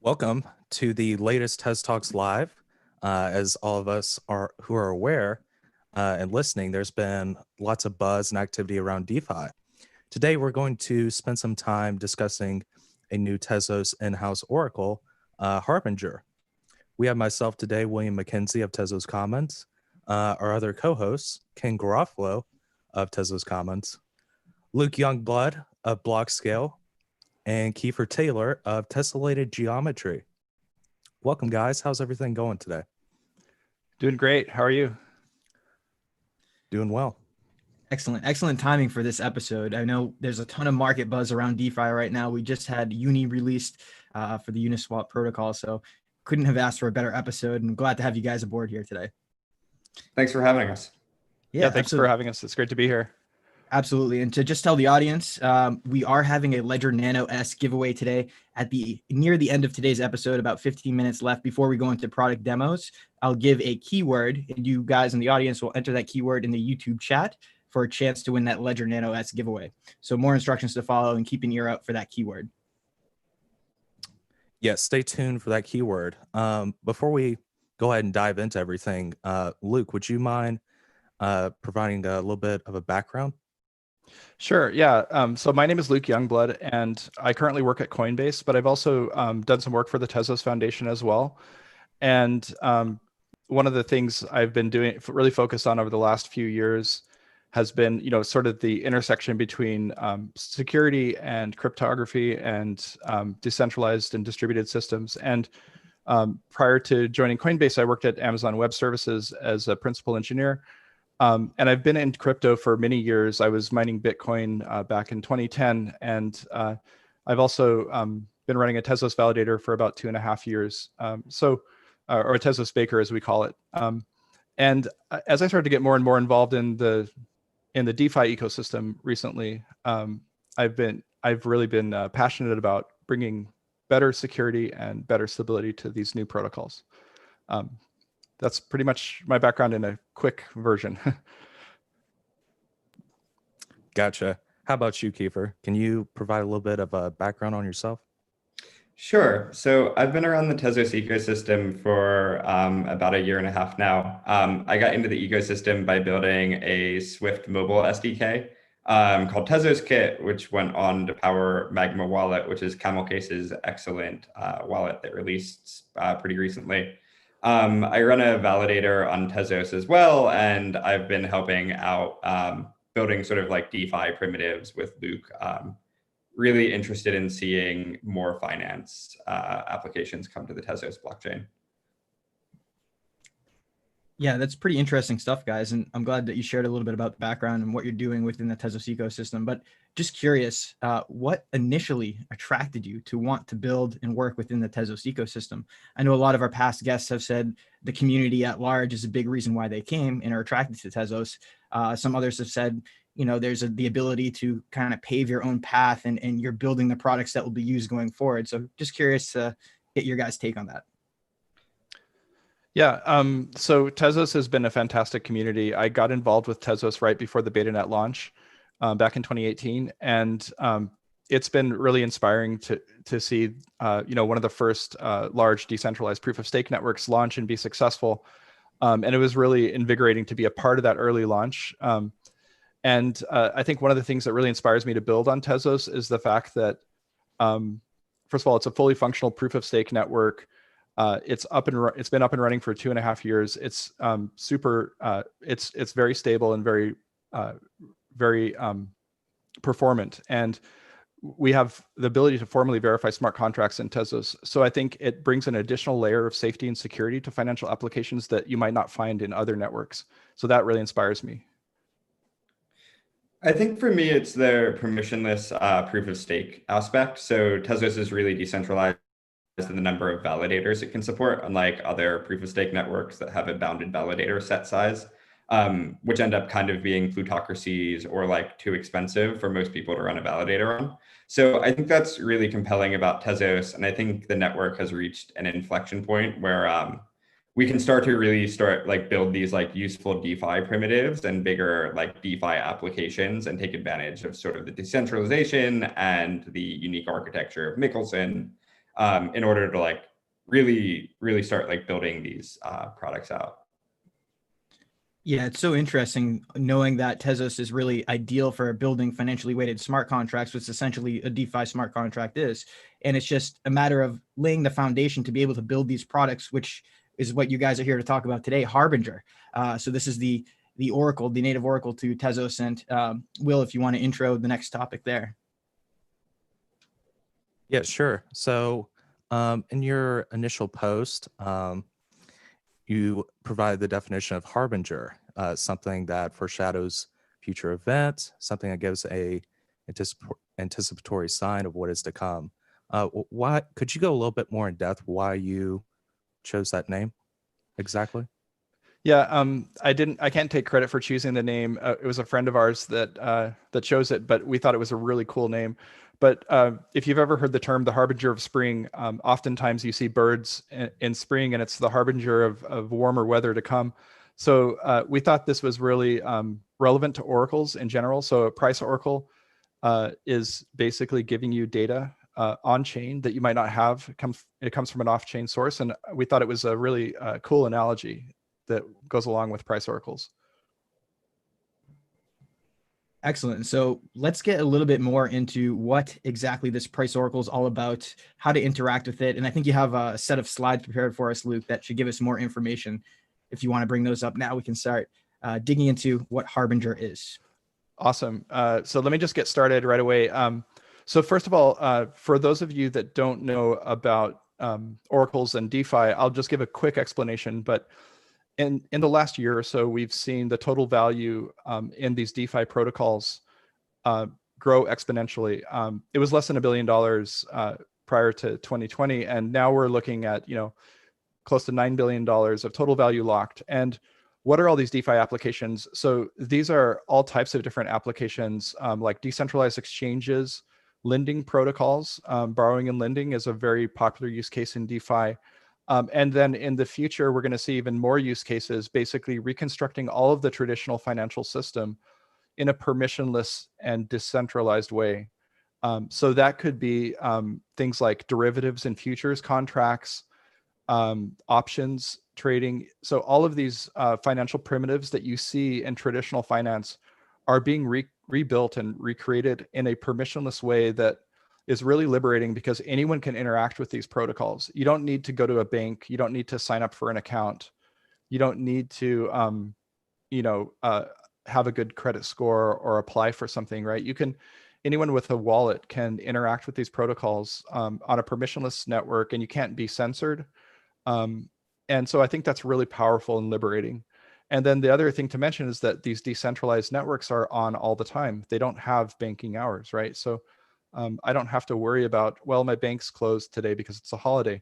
Welcome to the latest TezTalks Live. As all of us are who are aware and listening, there's been lots of buzz and activity around DeFi. Today, we're going to spend some time discussing a new Tezos in-house oracle, Harbinger. We have myself today, William McKenzie of Tezos Commons, our other co-hosts, Ken Garofalo of Tezos Commons, Luke Youngblood of Blockscale, and Keefer Taylor of Tessellated Geometry. Welcome, guys. How's everything going today? Doing great. How are you? Doing well. Excellent timing for this episode. I know there's a ton of market buzz around DeFi right now. We just had Uni released for the Uniswap protocol, so couldn't have asked for a better episode, and glad to have you guys aboard here today. Thanks for having us. Yeah, thanks for having us. It's great to be here. Absolutely. And to just tell the audience, we are having a Ledger Nano S giveaway today at near the end of today's episode, about 15 minutes left before we go into product demos. I'll give a keyword, and you guys in the audience will enter that keyword in the YouTube chat for a chance to win that Ledger Nano S giveaway. So more instructions to follow, and keep an ear out for that keyword. Yes, stay tuned for that keyword. Before we go ahead and dive into everything, Luke, would you mind providing a little bit of a background? Sure. Yeah. So my name is Luke Youngblood, and I currently work at Coinbase, but I've also done some work for the Tezos Foundation as well. And one of the things I've been doing, really focused on over the last few years, has been, sort of the intersection between security and cryptography and decentralized and distributed systems. And prior to joining Coinbase, I worked at Amazon Web Services as a principal engineer. And I've been in crypto for many years. I was mining Bitcoin back in 2010. And I've also been running a Tezos validator for about 2.5 years. Or a Tezos Baker, as we call it. And as I started to get more and more involved in the DeFi ecosystem recently, I've really been passionate about bringing better security and better stability to these new protocols. That's pretty much my background in a quick version. Gotcha. How about you, Keefer? Can you provide a little bit of a background on yourself? Sure. So I've been around the Tezos ecosystem for about 1.5 years now. I got into the ecosystem by building a Swift mobile SDK called Tezos Kit, which went on to power Magma Wallet, which is CamelCase's excellent wallet that released pretty recently. I run a validator on Tezos as well, and I've been helping out building sort of like DeFi primitives with Luke. Really interested in seeing more finance applications come to the Tezos blockchain. Yeah, that's pretty interesting stuff, guys. And I'm glad that you shared a little bit about the background and what you're doing within the Tezos ecosystem. But just curious, what initially attracted you to want to build and work within the Tezos ecosystem? I know a lot of our past guests have said the community at large is a big reason why they came and are attracted to Tezos. Some others have said, there's the ability to kind of pave your own path, and you're building the products that will be used going forward. So just curious to get your guys' take on that. Yeah, so Tezos has been a fantastic community. I got involved with Tezos right before the BetaNet launch back in 2018. And it's been really inspiring to see, one of the first large decentralized proof of stake networks launch and be successful. And it was really invigorating to be a part of that early launch. And I think one of the things that really inspires me to build on Tezos is the fact that, first of all, it's a fully functional proof of stake network. It's been up and running for 2.5 years. It's it's very stable and very performant. And we have the ability to formally verify smart contracts in Tezos. So I think it brings an additional layer of safety and security to financial applications that you might not find in other networks. So that really inspires me. I think for me, it's the permissionless proof of stake aspect. So Tezos is really decentralized in the number of validators it can support, unlike other proof of stake networks that have a bounded validator set size, which end up kind of being plutocracies or like too expensive for most people to run a validator on. So I think that's really compelling about Tezos. And I think the network has reached an inflection point where we can start to build these like useful DeFi primitives and bigger like DeFi applications and take advantage of sort of the decentralization and the unique architecture of Mickelson in order to like really start like building these products out. Yeah, it's so interesting knowing that Tezos is really ideal for building financially weighted smart contracts, which essentially a DeFi smart contract is. And it's just a matter of laying the foundation to be able to build these products, which is what you guys are here to talk about today, Harbinger. So this is the Oracle, the native Oracle to Tezos. And Will, if you want to intro the next topic there. Yeah, sure. So in your initial post, you provide the definition of harbinger, something that foreshadows future events, something that gives a anticipatory sign of what is to come. Why could you go a little bit more in depth why you chose that name exactly? Yeah, I can't take credit for choosing the name. It was a friend of ours that chose it, but we thought it was a really cool name. But if you've ever heard the term the harbinger of spring, oftentimes you see birds in spring, and it's the harbinger of warmer weather to come. So we thought this was really relevant to oracles in general. So a price oracle is basically giving you data on chain that you might not have. It comes from an off-chain source, and we thought it was a really cool analogy that goes along with price oracles. Excellent. So let's get a little bit more into what exactly this price oracle is all about, how to interact with it. And I think you have a set of slides prepared for us, Luke, that should give us more information. If you want to bring those up now, we can start digging into what Harbinger is. Awesome. So let me just get started right away. So first of all, for those of you that don't know about oracles and DeFi, I'll just give a quick explanation. But in the last year or so, we've seen the total value in these DeFi protocols grow exponentially. It was less than $1 billion prior to 2020, and now we're looking at close to $9 billion of total value locked. And what are all these DeFi applications? So these are all types of different applications, like decentralized exchanges, lending protocols. Borrowing and lending is a very popular use case in DeFi. And then in the future, we're going to see even more use cases, basically reconstructing all of the traditional financial system in a permissionless and decentralized way. So that could be things like derivatives and futures contracts, options trading. So all of these financial primitives that you see in traditional finance are being rebuilt and recreated in a permissionless way that is really liberating, because anyone can interact with these protocols. You don't need to go to a bank. You don't need to sign up for an account. You don't need to, have a good credit score or apply for something, right? Anyone with a wallet can interact with these protocols on a permissionless network, and you can't be censored. And so I think that's really powerful and liberating. And then the other thing to mention is that these decentralized networks are on all the time. They don't have banking hours, right? So I don't have to worry about, well, my bank's closed today because it's a holiday.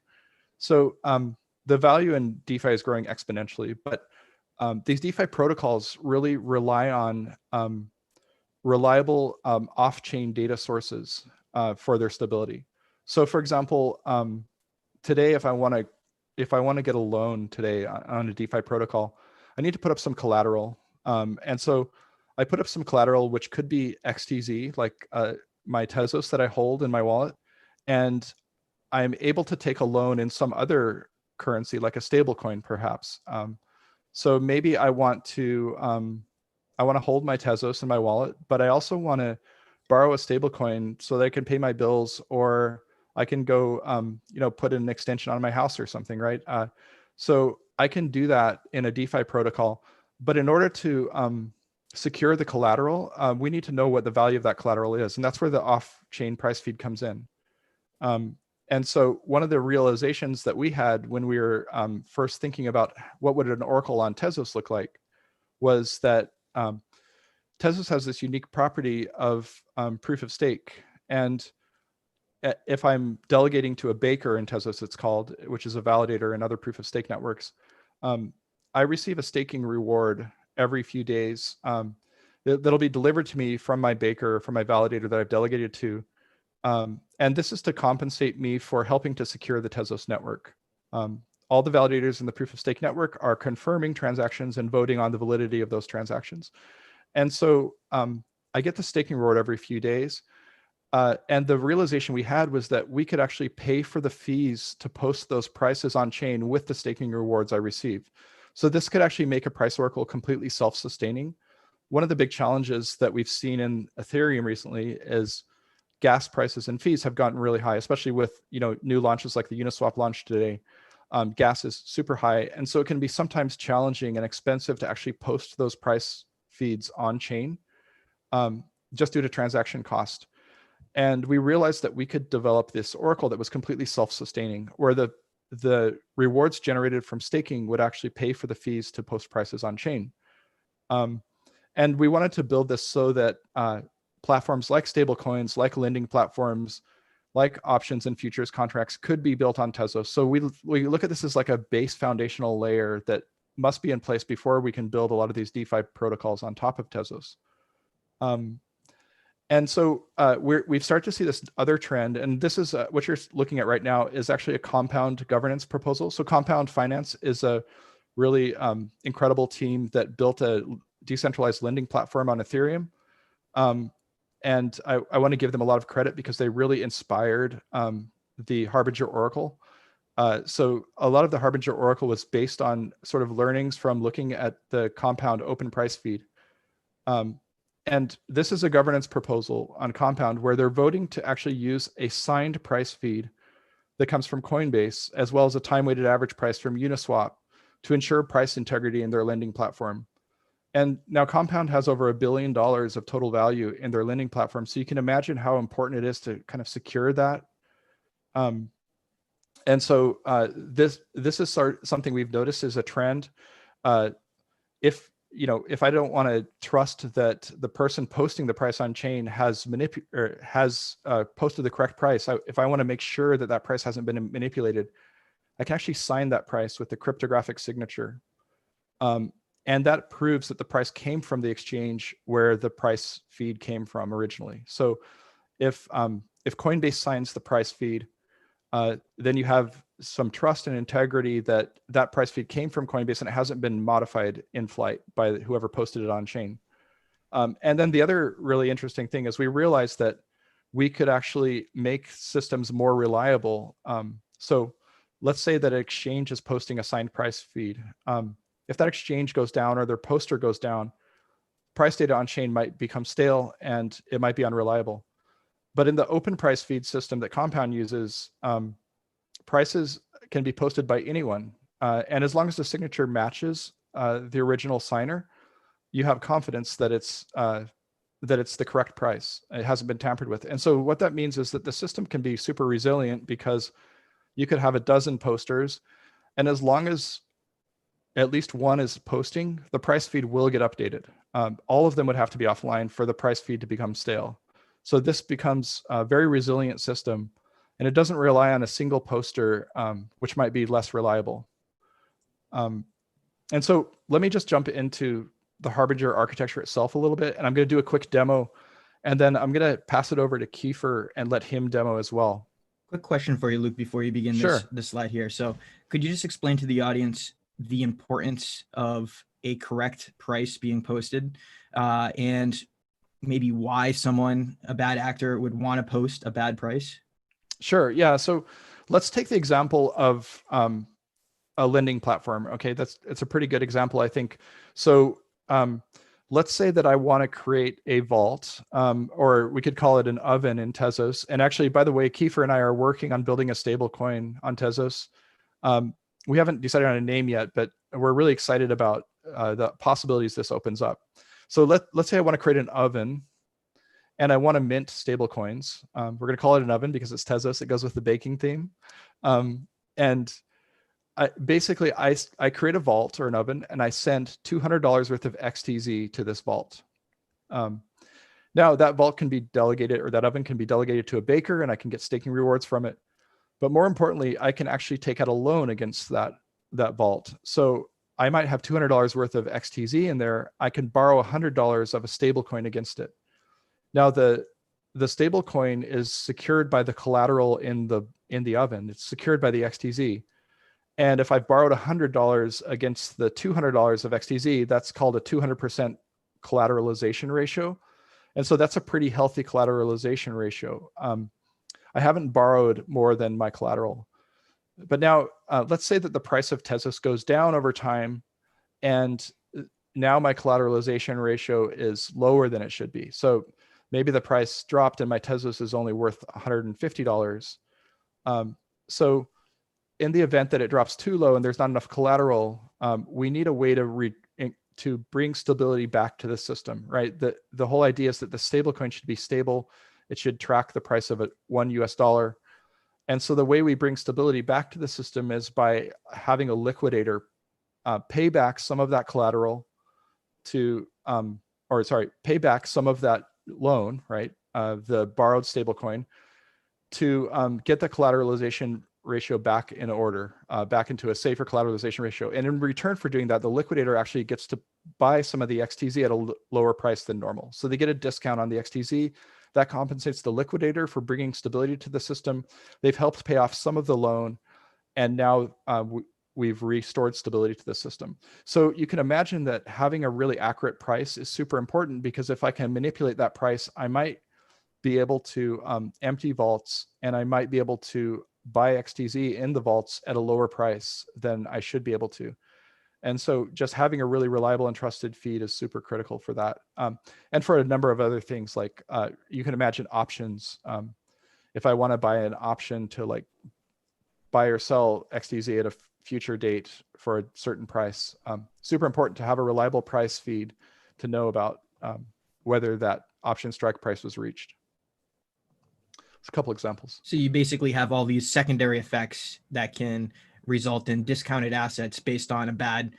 So the value in DeFi is growing exponentially, but these DeFi protocols really rely on reliable off-chain data sources for their stability. So for example, today, if I want to get a loan today on a DeFi protocol, I need to put up some collateral. And so I put up some collateral, which could be XTZ, like my Tezos that I hold in my wallet, and I'm able to take a loan in some other currency, like a stable coin, perhaps. So maybe I want to hold my Tezos in my wallet, but I also want to borrow a stable coin so that I can pay my bills, or I can go, put an extension on my house or something, right? So I can do that in a DeFi protocol, but in order to secure the collateral, we need to know what the value of that collateral is. And that's where the off-chain price feed comes in. And so one of the realizations that we had when we were first thinking about what would an oracle on Tezos look like was that Tezos has this unique property of proof of stake. And if I'm delegating to a baker in Tezos, it's called, which is a validator in other proof of stake networks, I receive a staking reward every few days that'll be delivered to me from my baker, from my validator that I've delegated to. And this is to compensate me for helping to secure the Tezos network. All the validators in the proof of stake network are confirming transactions and voting on the validity of those transactions. And so I get the staking reward every few days. And the realization we had was that we could actually pay for the fees to post those prices on chain with the staking rewards I receive. So this could actually make a price oracle completely self-sustaining. One of the big challenges that we've seen in Ethereum recently is gas prices and fees have gotten really high, especially with new launches like the Uniswap launch today. Gas is super high, and so it can be sometimes challenging and expensive to actually post those price feeds on chain, just due to transaction cost. And we realized that we could develop this oracle that was completely self-sustaining, where the rewards generated from staking would actually pay for the fees to post prices on chain. And we wanted to build this so that platforms like stablecoins, like lending platforms, like options and futures contracts could be built on Tezos. So we look at this as like a base foundational layer that must be in place before we can build a lot of these DeFi protocols on top of Tezos. And so we've started to see this other trend, and this is what you're looking at right now is actually a compound governance proposal. So Compound Finance is a really incredible team that built a decentralized lending platform on Ethereum. And I want to give them a lot of credit because they really inspired the Harbinger Oracle. So a lot of the Harbinger Oracle was based on sort of learnings from looking at the Compound open price feed. And this is a governance proposal on Compound where they're voting to actually use a signed price feed that comes from Coinbase, as well as a time-weighted average price from Uniswap to ensure price integrity in their lending platform. And now Compound has over $1 billion of total value in their lending platform. So you can imagine how important it is to kind of secure that. And so this is something we've noticed is a trend. If I don't want to trust that the person posting the price on chain has posted the correct price, if I want to make sure that that price hasn't been manipulated, I can actually sign that price with the cryptographic signature. And that proves that the price came from the exchange where the price feed came from originally. So if Coinbase signs the price feed, then you have some trust and integrity that that price feed came from Coinbase and it hasn't been modified in flight by whoever posted it on chain. And then the other really interesting thing is we realized that we could actually make systems more reliable. So let's say that an exchange is posting a signed price feed. If that exchange goes down or their poster goes down, price data on chain might become stale and it might be unreliable. But in the open price feed system that Compound uses, prices can be posted by anyone. And as long as the signature matches the original signer, you have confidence that it's the correct price. It hasn't been tampered with. And so what that means is that the system can be super resilient because you could have a dozen posters, and as long as at least one is posting, the price feed will get updated. All of them would have to be offline for the price feed to become stale. So this becomes a very resilient system, and it doesn't rely on a single poster, which might be less reliable. And so let me just jump into the Harbinger architecture itself a little bit, and I'm going to do a quick demo, and then I'm going to pass it over to Keefer and let him demo as well. Quick question for you, Luke, before you begin this slide here. So could you just explain to the audience the importance of a correct price being posted, and maybe why a bad actor would want to post a bad price? Sure. Yeah. So let's take the example of a lending platform. Okay, it's a pretty good example, I think. So let's say that I want to create a vault, or we could call it an oven in Tezos. And actually, by the way, Keefer and I are working on building a stable coin on Tezos. We haven't decided on a name yet, but we're really excited about the possibilities this opens up. So let's say I want to create an oven and I want to mint stable coins. We're going to call it an oven because it's Tezos. It goes with the baking theme. And I create a vault or an oven and I send $200 worth of XTZ to this vault. Now that vault can be delegated, or that oven can be delegated to a baker, and I can get staking rewards from it. But more importantly, I can actually take out a loan against that vault. So I might have $200 worth of XTZ in there. I can borrow $100 of a stable coin against it. Now the stable coin is secured by the collateral in the oven. It's secured by the XTZ. And if I've borrowed $100 against the $200 of XTZ, that's called a 200% collateralization ratio. And so that's a pretty healthy collateralization ratio. I haven't borrowed more than my collateral. But now let's say that the price of Tezos goes down over time, and now my collateralization ratio is lower than it should be. So maybe the price dropped and my Tezos is only worth $150. So in the event that it drops too low and there's not enough collateral, we need a way to bring stability back to the system, right? The whole idea is that the stablecoin should be stable. It should track the price of $1 US. And so the way we bring stability back to the system is by having a liquidator pay back some of that collateral to, pay back some of that loan, right? The borrowed stablecoin to get the collateralization ratio back in order, back into a safer collateralization ratio. And in return for doing that, the liquidator actually gets to buy some of the XTZ at a lower price than normal. So they get a discount on the XTZ. That compensates the liquidator for bringing stability to the system. They've helped pay off some of the loan, and now we've restored stability to the system. So you can imagine that having a really accurate price is super important, because if I can manipulate that price, I might be able to empty vaults, and I might be able to buy XTZ in the vaults at a lower price than I should be able to. And so just having a really reliable and trusted feed is super critical for that. And for a number of other things, like you can imagine options. If I want to buy an option to like buy or sell XTZ at a future date for a certain price, super important to have a reliable price feed to know about whether that option strike price was reached. It's a couple examples. So you basically have all these secondary effects that can result in discounted assets based on a bad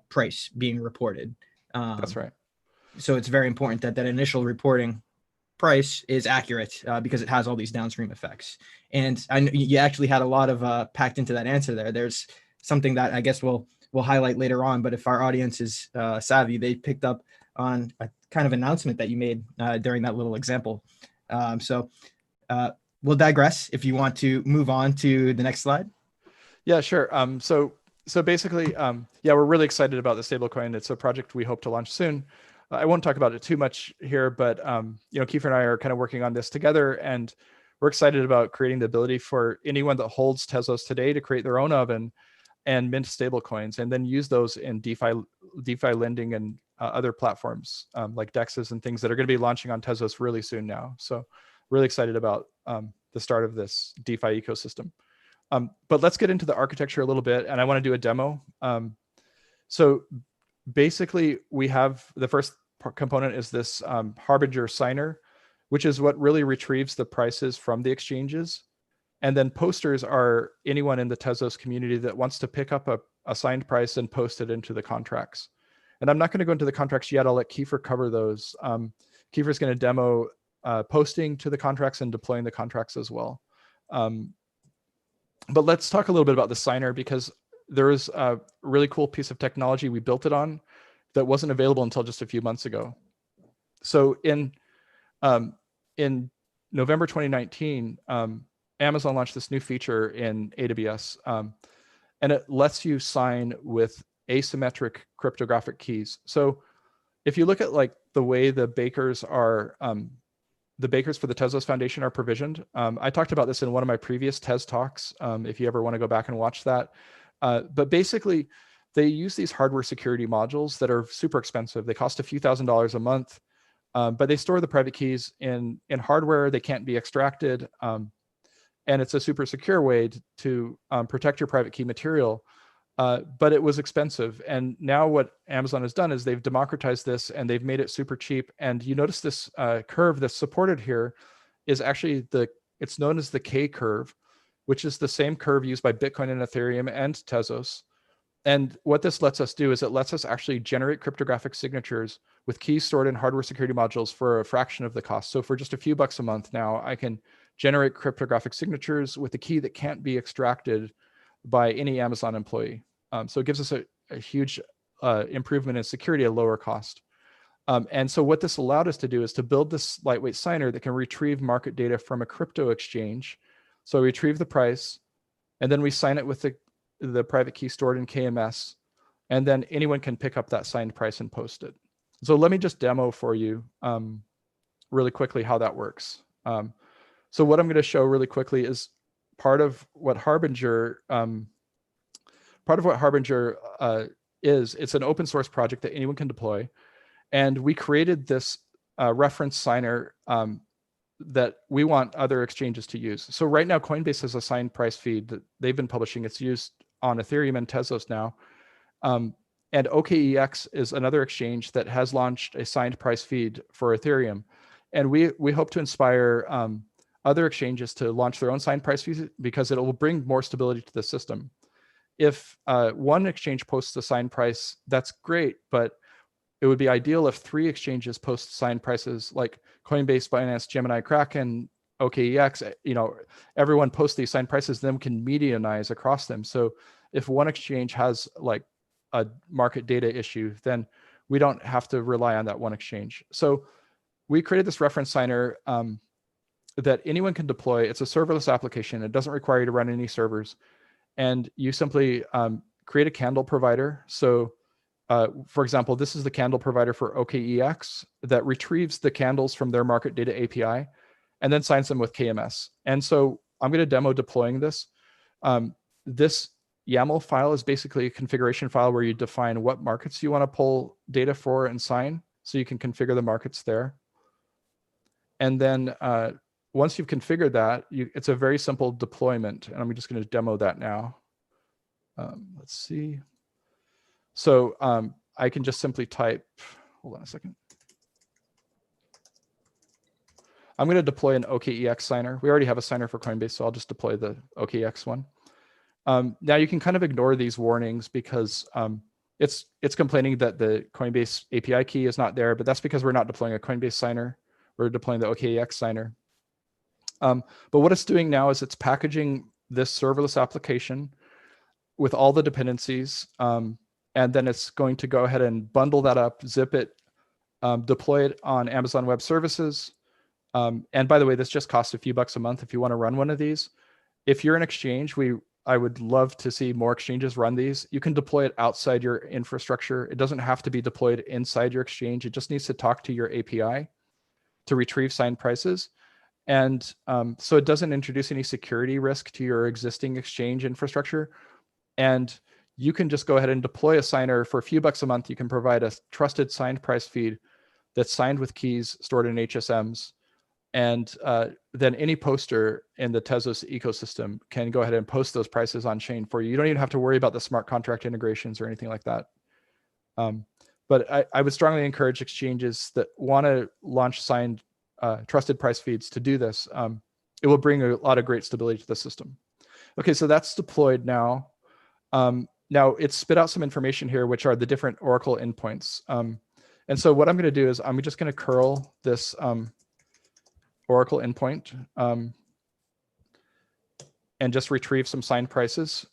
price being reported. That's right. So it's very important that that initial reporting price is accurate because it has all these downstream effects. And I know you actually had a lot of packed into that answer there. There's something that I guess we'll highlight later on, but if our audience is savvy, they picked up on a kind of announcement that you made during that little example. We'll digress if you want to move on to the next slide. Yeah, sure. So basically, yeah, we're really excited about the stablecoin. It's a project we hope to launch soon. I won't talk about it too much here, but you know, Keefer and I are kind of working on this together, and we're excited about creating the ability for anyone that holds Tezos today to create their own oven and mint stablecoins, and then use those in DeFi lending and other platforms like DEXs and things that are going to be launching on Tezos really soon now. So really excited about the start of this DeFi ecosystem. But let's get into the architecture a little bit, and I want to do a demo. So basically, we have the first component is this Harbinger signer, which is what really retrieves the prices from the exchanges. And then posters are anyone in the Tezos community that wants to pick up a signed price and post it into the contracts. And I'm not going to go into the contracts yet. I'll let Keefer cover those. Keefer's going to demo posting to the contracts and deploying the contracts as well. But let's talk a little bit about the signer, because there is a really cool piece of technology we built it on that wasn't available until just a few months ago. So in November 2019, Amazon launched this new feature in AWS, and it lets you sign with asymmetric cryptographic keys. So if you look at like the way the bakers are, the bakers for the Tezos Foundation are provisioned. I talked about this in one of my previous TezTalks, if you ever want to go back and watch that. But basically, they use these hardware security modules that are super expensive. They cost a few $1,000s a month, but they store the private keys in hardware. They can't be extracted. And it's a super secure way to protect your private key material. But it was expensive. And now what Amazon has done is they've democratized this, and they've made it super cheap. And you notice this curve that's supported here is actually it's known as the K curve, which is the same curve used by Bitcoin and Ethereum and Tezos. And what this lets us do is it lets us actually generate cryptographic signatures with keys stored in hardware security modules for a fraction of the cost. So for just a few bucks a month now, I can generate cryptographic signatures with a key that can't be extracted by any Amazon employee. So it gives us a huge improvement in security at a lower cost. And so what this allowed us to do is to build this lightweight signer that can retrieve market data from a crypto exchange. So we retrieve the price, and then we sign it with the private key stored in KMS, and then anyone can pick up that signed price and post it. So let me just demo for you really quickly how that works. So what I'm going to show really quickly is part of what Harbinger is. It's an open source project that anyone can deploy. And we created this reference signer that we want other exchanges to use. So right now, Coinbase has a signed price feed that they've been publishing. It's used on Ethereum and Tezos now. And OKEX is another exchange that has launched a signed price feed for Ethereum. And we hope to inspire other exchanges to launch their own signed price feeds because it will bring more stability to the system. If one exchange posts a signed price, that's great, but it would be ideal if 3 exchanges post signed prices like Coinbase, Binance, Gemini, Kraken, OKEX. Everyone posts these signed prices, then we can medianize across them. So if one exchange has like a market data issue, then we don't have to rely on that one exchange. So we created this reference signer that anyone can deploy. It's a serverless application. It doesn't require you to run any servers. And you simply create a candle provider. So for example, this is the candle provider for OKEX that retrieves the candles from their market data API and then signs them with KMS. And so I'm going to demo deploying this. This YAML file is basically a configuration file where you define what markets you want to pull data for and sign. So you can configure the markets there. And then once you've configured that, it's a very simple deployment. And I'm just going to demo that now. Let's see. So I can just simply type, hold on a second. I'm going to deploy an OKEX signer. We already have a signer for Coinbase, so I'll just deploy the OKEX one. Now you can kind of ignore these warnings because it's complaining that the Coinbase API key is not there, but that's because we're not deploying a Coinbase signer. We're deploying the OKEX signer. But what it's doing now is it's packaging this serverless application with all the dependencies, and then it's going to go ahead and bundle that up, zip it, deploy it on Amazon Web Services. And by the way, this just costs a few bucks a month if you want to run one of these. If you're an exchange, I would love to see more exchanges run these. You can deploy it outside your infrastructure. It doesn't have to be deployed inside your exchange. It just needs to talk to your API to retrieve signed prices. And so it doesn't introduce any security risk to your existing exchange infrastructure. And you can just go ahead and deploy a signer for a few bucks a month. You can provide a trusted signed price feed that's signed with keys stored in HSMs. And then any poster in the Tezos ecosystem can go ahead and post those prices on chain for you. You don't even have to worry about the smart contract integrations or anything like that. But I would strongly encourage exchanges that want to launch signed trusted price feeds to do this. It will bring a lot of great stability to the system. Okay, so that's deployed now. Now it's spit out some information here, which are the different Oracle endpoints. And so what I'm going to do is I'm just going to curl this Oracle endpoint and just retrieve some signed prices.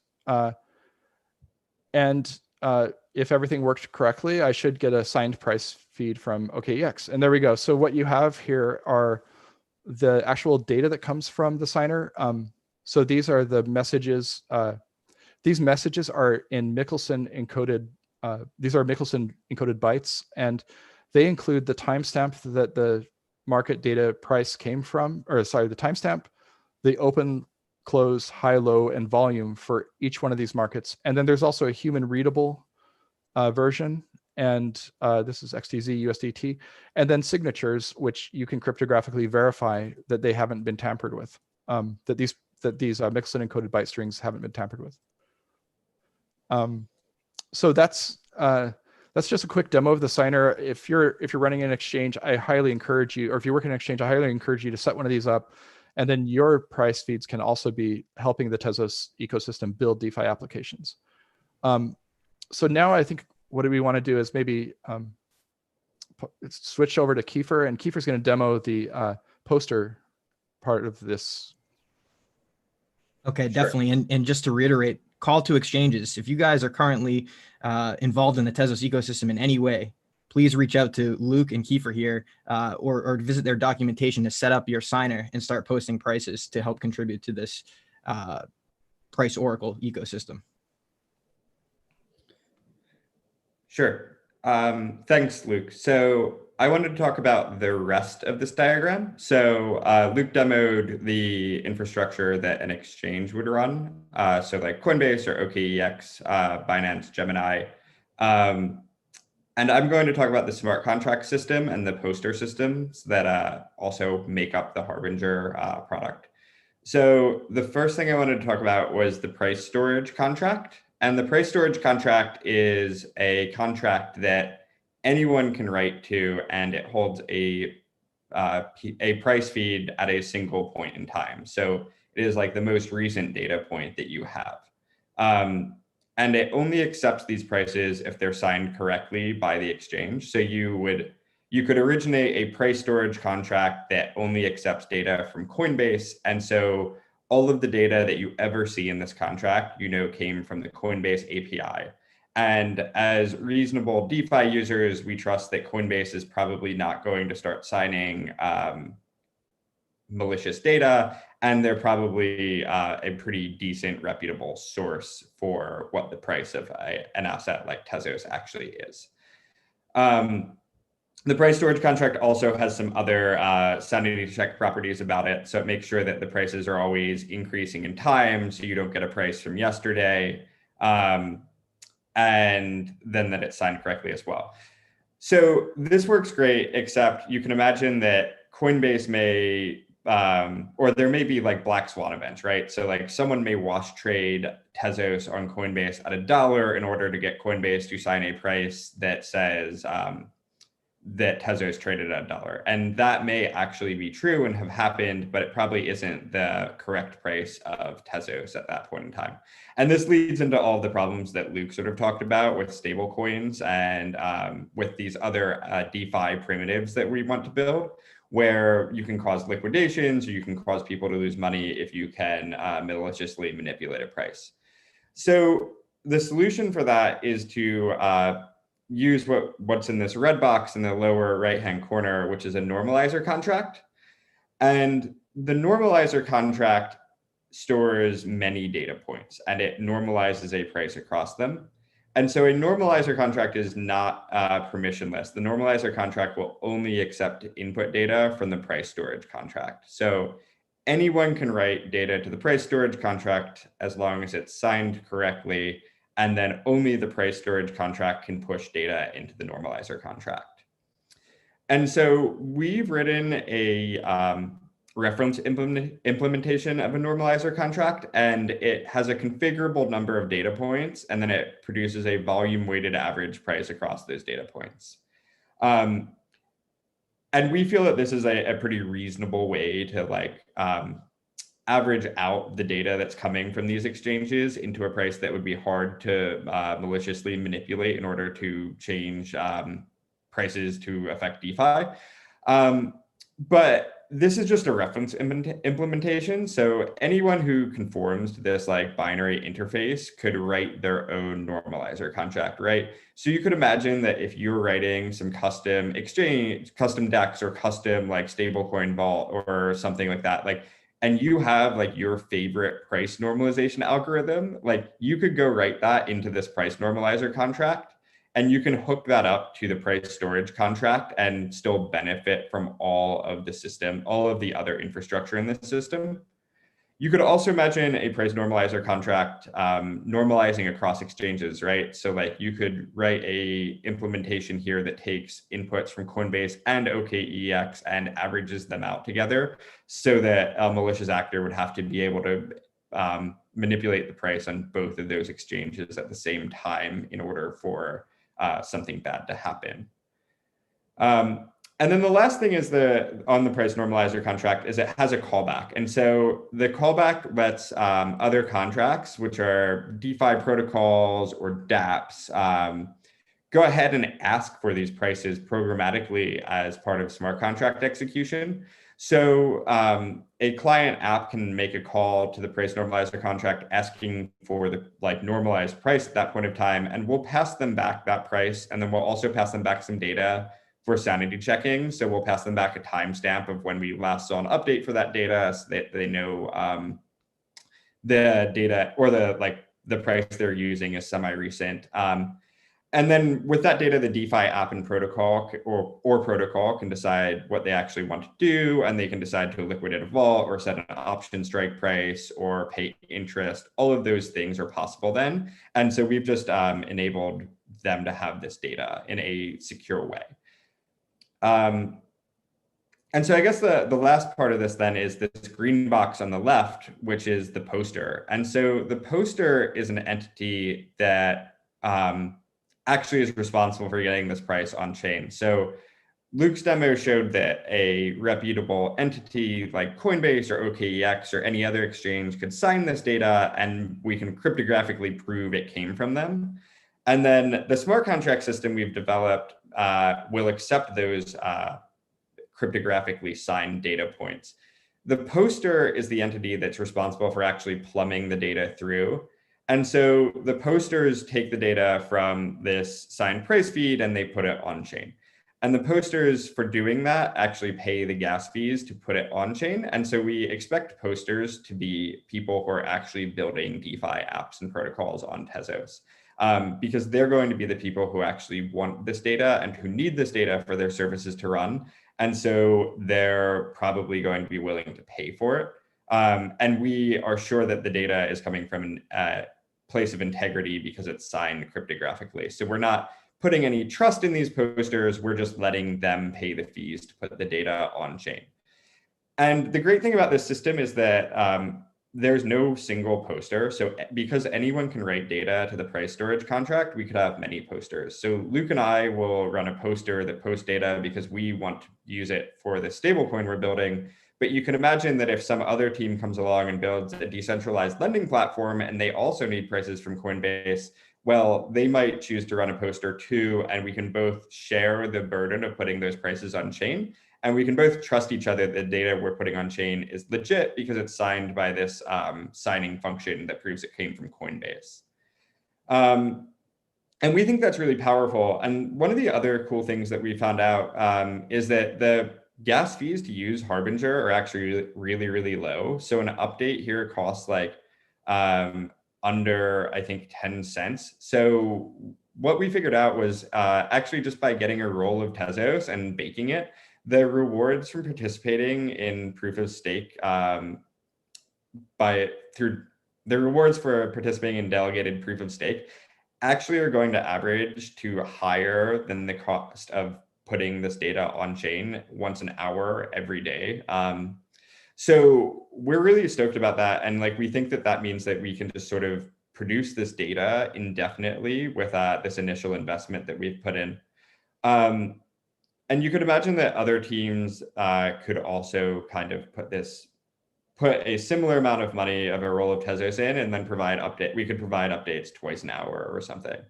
And if everything worked correctly, I should get a signed price feed from OKEX. And there we go. So what you have here are the actual data that comes from the signer. So these are the messages. These messages are in Michelson encoded. These are Michelson encoded bytes, and they include the timestamp that the market data price came from, or sorry, the timestamp, the open, close, high, low, and volume for each one of these markets. And then there's also a human readable version, and this is XTZ, USDT, and then signatures, which you can cryptographically verify that they haven't been tampered with, that these Michelson encoded byte strings haven't been tampered with. So that's just a quick demo of the signer. If you're running an exchange, I highly encourage you, or if you work in an exchange, I highly encourage you to set one of these up. And then your price feeds can also be helping the Tezos ecosystem build DeFi applications. So now I think what we want to do is maybe switch over to Keefer, and Keefer's going to demo the poster part of this. Okay, definitely. And just to reiterate, call to exchanges. If you guys are currently involved in the Tezos ecosystem in any way, please reach out to Luke and Keefer here, or visit their documentation to set up your signer and start posting prices to help contribute to this price Oracle ecosystem. Sure. Thanks, Luke. So I wanted to talk about the rest of this diagram. So Luke demoed the infrastructure that an exchange would run. So like Coinbase or OKEX, Binance, Gemini. And I'm going to talk about the smart contract system and the poster systems that also make up the Harbinger product. So the first thing I wanted to talk about was the price storage contract. And the price storage contract is a contract that anyone can write to, and it holds a price feed at a single point in time. So it is like the most recent data point that you have. And it only accepts these prices if they're signed correctly by the exchange. So you could originate a price storage contract that only accepts data from Coinbase. And so all of the data that you ever see in this contract, came from the Coinbase API. And as reasonable DeFi users, we trust that Coinbase is probably not going to start signing malicious data, and they're probably a pretty decent, reputable source for what the price of an asset like Tezos actually is. The price storage contract also has some other sanity check properties about it. So it makes sure that the prices are always increasing in time, so you don't get a price from yesterday, and then that it's signed correctly as well. So this works great, except you can imagine that Coinbase may, or there may be like black swan events, right? So like someone may wash trade Tezos on Coinbase at $1 in order to get Coinbase to sign a price that says that Tezos traded at $1. And that may actually be true and have happened, but it probably isn't the correct price of Tezos at that point in time. And this leads into all the problems that Luke sort of talked about with stable coins and with these other DeFi primitives that we want to build, where you can cause liquidations or you can cause people to lose money if you can maliciously manipulate a price. So the solution for that is to use what's in this red box in the lower right-hand corner, which is a normalizer contract. And the normalizer contract stores many data points, and it normalizes a price across them. And so a normalizer contract is not permissionless. The normalizer contract will only accept input data from the price storage contract. So anyone can write data to the price storage contract as long as it's signed correctly, and then only the price storage contract can push data into the normalizer contract. And so we've written a reference implementation of a normalizer contract, and it has a configurable number of data points, and then it produces a volume weighted average price across those data points. And we feel that this is a pretty reasonable way to average out the data that's coming from these exchanges into a price that would be hard to maliciously manipulate in order to change prices to affect DeFi. But this is just a reference implementation. So anyone who conforms to this binary interface could write their own normalizer contract, right? So you could imagine that if you're writing some custom exchange, custom DEX or custom stablecoin vault or something like that, and you have your favorite price normalization algorithm, you could go write that into this price normalizer contract, and you can hook that up to the price storage contract and still benefit from all of the system, all of the other infrastructure in the system. You could also imagine a price normalizer contract normalizing across exchanges, right? So you could write a implementation here that takes inputs from Coinbase and OKEX and averages them out together so that a malicious actor would have to be able to manipulate the price on both of those exchanges at the same time in order for something bad to happen. And then the last thing is on the price normalizer contract is it has a callback. And so the callback lets other contracts, which are DeFi protocols or dApps, go ahead and ask for these prices programmatically as part of smart contract execution. So a client app can make a call to the price normalizer contract asking for the normalized price at that point of time, and we'll pass them back that price. And then we'll also pass them back some data for sanity checking. So we'll pass them back a timestamp of when we last saw an update for that data so that they know the data or the price they're using is semi-recent. and then with that data, the DeFi app and protocol or protocol can decide what they actually want to do, and they can decide to liquidate a vault or set an option strike price or pay interest. All of those things are possible then. And so we've just enabled them to have this data in a secure way. And so I guess the last part of this then is this green box on the left, which is the poster. And so the poster is an entity that actually is responsible for getting this price on chain. So Luke's demo showed that a reputable entity like Coinbase or OKEX or any other exchange could sign this data, and we can cryptographically prove it came from them. And then the smart contract system we've developed will accept those cryptographically signed data points. The poster is the entity that's responsible for actually plumbing the data through. And so the posters take the data from this signed price feed and they put it on chain. And the posters, for doing that, actually pay the gas fees to put it on chain. And so we expect posters to be people who are actually building DeFi apps and protocols on Tezos. Because they're going to be the people who actually want this data and who need this data for their services to run. And so they're probably going to be willing to pay for it. And we are sure that the data is coming from a place of integrity because it's signed cryptographically. So we're not putting any trust in these posters, we're just letting them pay the fees to put the data on chain. And the great thing about this system is that there's no single poster. So because anyone can write data to the price storage contract, we could have many posters. So Luke and I will run a poster that posts data because we want to use it for the stablecoin we're building. But you can imagine that if some other team comes along and builds a decentralized lending platform and they also need prices from Coinbase, well, they might choose to run a poster too, and we can both share the burden of putting those prices on chain. And we can both trust each other that the data we're putting on chain is legit because it's signed by this signing function that proves it came from Coinbase. And we think that's really powerful. And one of the other cool things that we found out is that the gas fees to use Harbinger are actually really, really low. So an update here costs like under, I think, 10 cents. So what we figured out was actually just by getting a roll of Tezos and baking it, the rewards from participating in proof of stake through the rewards for participating in delegated proof of stake actually are going to average to higher than the cost of putting this data on chain once an hour every day. So we're really stoked about that. And like, we think that that means that we can just sort of produce this data indefinitely with this initial investment that we've put in. And you could imagine that other teams could also kind of put a similar amount of money of a roll of Tezos in and then we could provide updates twice an hour or something.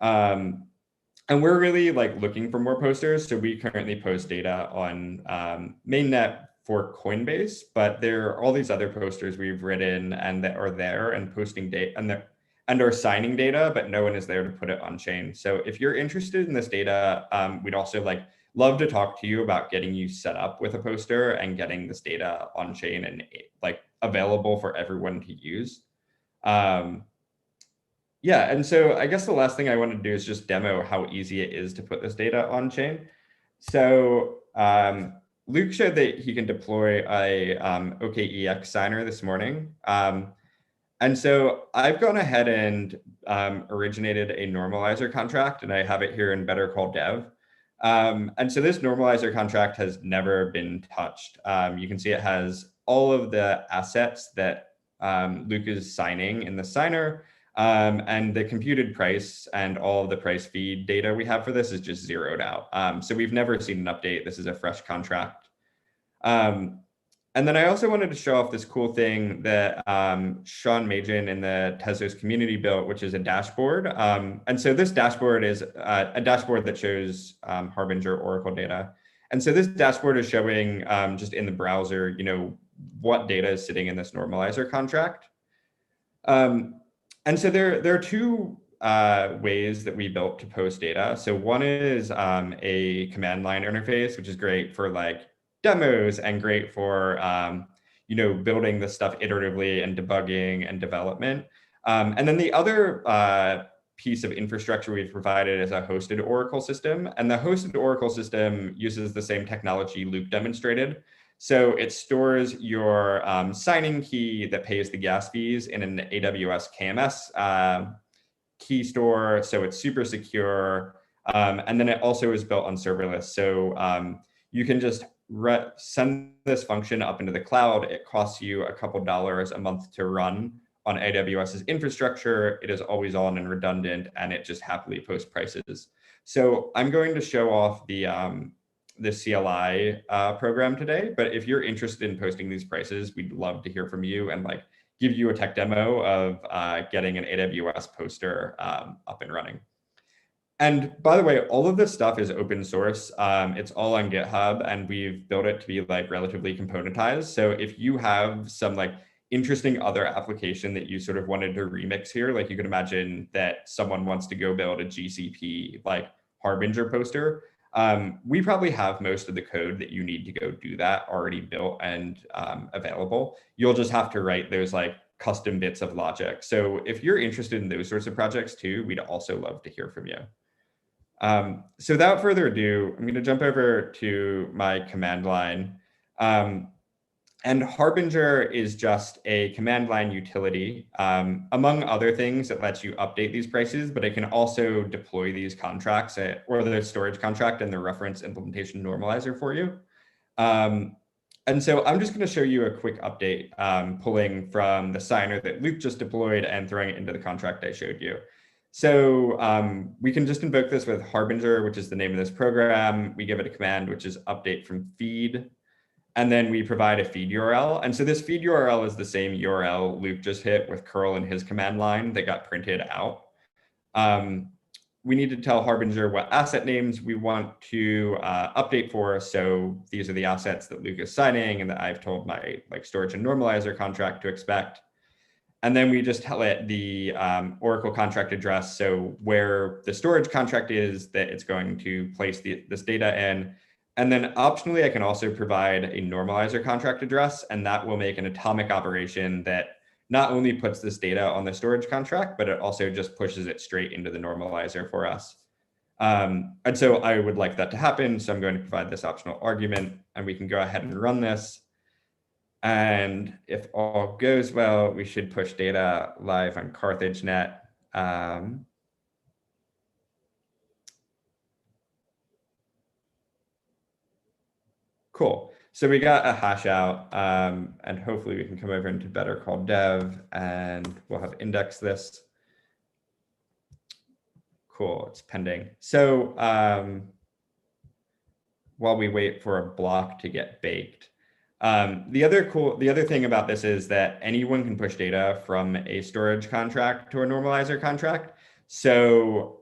And we're really like looking for more posters. So we currently post data on mainnet for Coinbase, but there are all these other posters we've written and that are there and posting data and are signing data, but no one is there to put it on chain. So if you're interested in this data, we'd also love to talk to you about getting you set up with a poster and getting this data on chain and available for everyone to use. Yeah, and so I guess the last thing I want to do is just demo how easy it is to put this data on chain. So Luke showed that he can deploy a OKEX signer this morning. And so I've gone ahead and originated a normalizer contract, and I have it here in Better Call Dev. And so this normalizer contract has never been touched. You can see it has all of the assets that Luke is signing in the signer, and the computed price and all of the price feed data we have for this is just zeroed out. So we've never seen an update. This is a fresh contract. And then I also wanted to show off this cool thing that Sean Majin in the Tezos community built, which is a dashboard. And so this dashboard is a dashboard that shows Harbinger Oracle data. And so this dashboard is showing just in the browser, what data is sitting in this normalizer contract. And so there are two ways that we built to post data. So one is a command line interface, which is great for demos and great for building this stuff iteratively and debugging and development. And then the other piece of infrastructure we've provided is a hosted Oracle system. And the hosted Oracle system uses the same technology Luke demonstrated. So it stores your signing key that pays the gas fees in an AWS KMS key store. So it's super secure. And then it also is built on serverless. So you can just send this function up into the cloud. It costs you a couple dollars a month to run on AWS's infrastructure. It is always on and redundant, and it just happily posts prices. So I'm going to show off the CLI program today, but if you're interested in posting these prices, we'd love to hear from you and like give you a tech demo of getting an AWS poster up and running. And by the way, all of this stuff is open source. It's all on GitHub, and we've built it to be like relatively componentized. So if you have some like interesting other application that you sort of wanted to remix here, like you could imagine that someone wants to go build a GCP like Harbinger poster. We probably have most of the code that you need to go do that already built and available. You'll just have to write those like custom bits of logic. So if you're interested in those sorts of projects too, we'd also love to hear from you. So without further ado, I'm going to jump over to my command line. And Harbinger is just a command line utility. Among other things, it lets you update these prices, but it can also deploy these contracts or the storage contract and the reference implementation normalizer for you. And so I'm just going to show you a quick update, pulling from the signer that Luke just deployed and throwing it into the contract I showed you. So we can just invoke this with Harbinger, which is the name of this program. We give it a command, which is update from feed. And then we provide a feed URL. And so this feed URL is the same URL Luke just hit with curl in his command line that got printed out. We need to tell Harbinger what asset names we want to update for. So these are the assets that Luke is signing and that I've told my like storage and normalizer contract to expect. And then we just tell it the Oracle contract address. So where the storage contract is that it's going to place this data in. And then optionally, I can also provide a normalizer contract address, and that will make an atomic operation that not only puts this data on the storage contract, but it also just pushes it straight into the normalizer for us. And so I would like that to happen. So I'm going to provide this optional argument, and we can go ahead and run this. And if all goes well, we should push data live on CarthageNet. Cool. So we got a hash out, and hopefully we can come over into better call dev, and we'll have indexed this. Cool, it's pending. So while we wait for a block to get baked, the other thing about this is that anyone can push data from a storage contract to a normalizer contract. So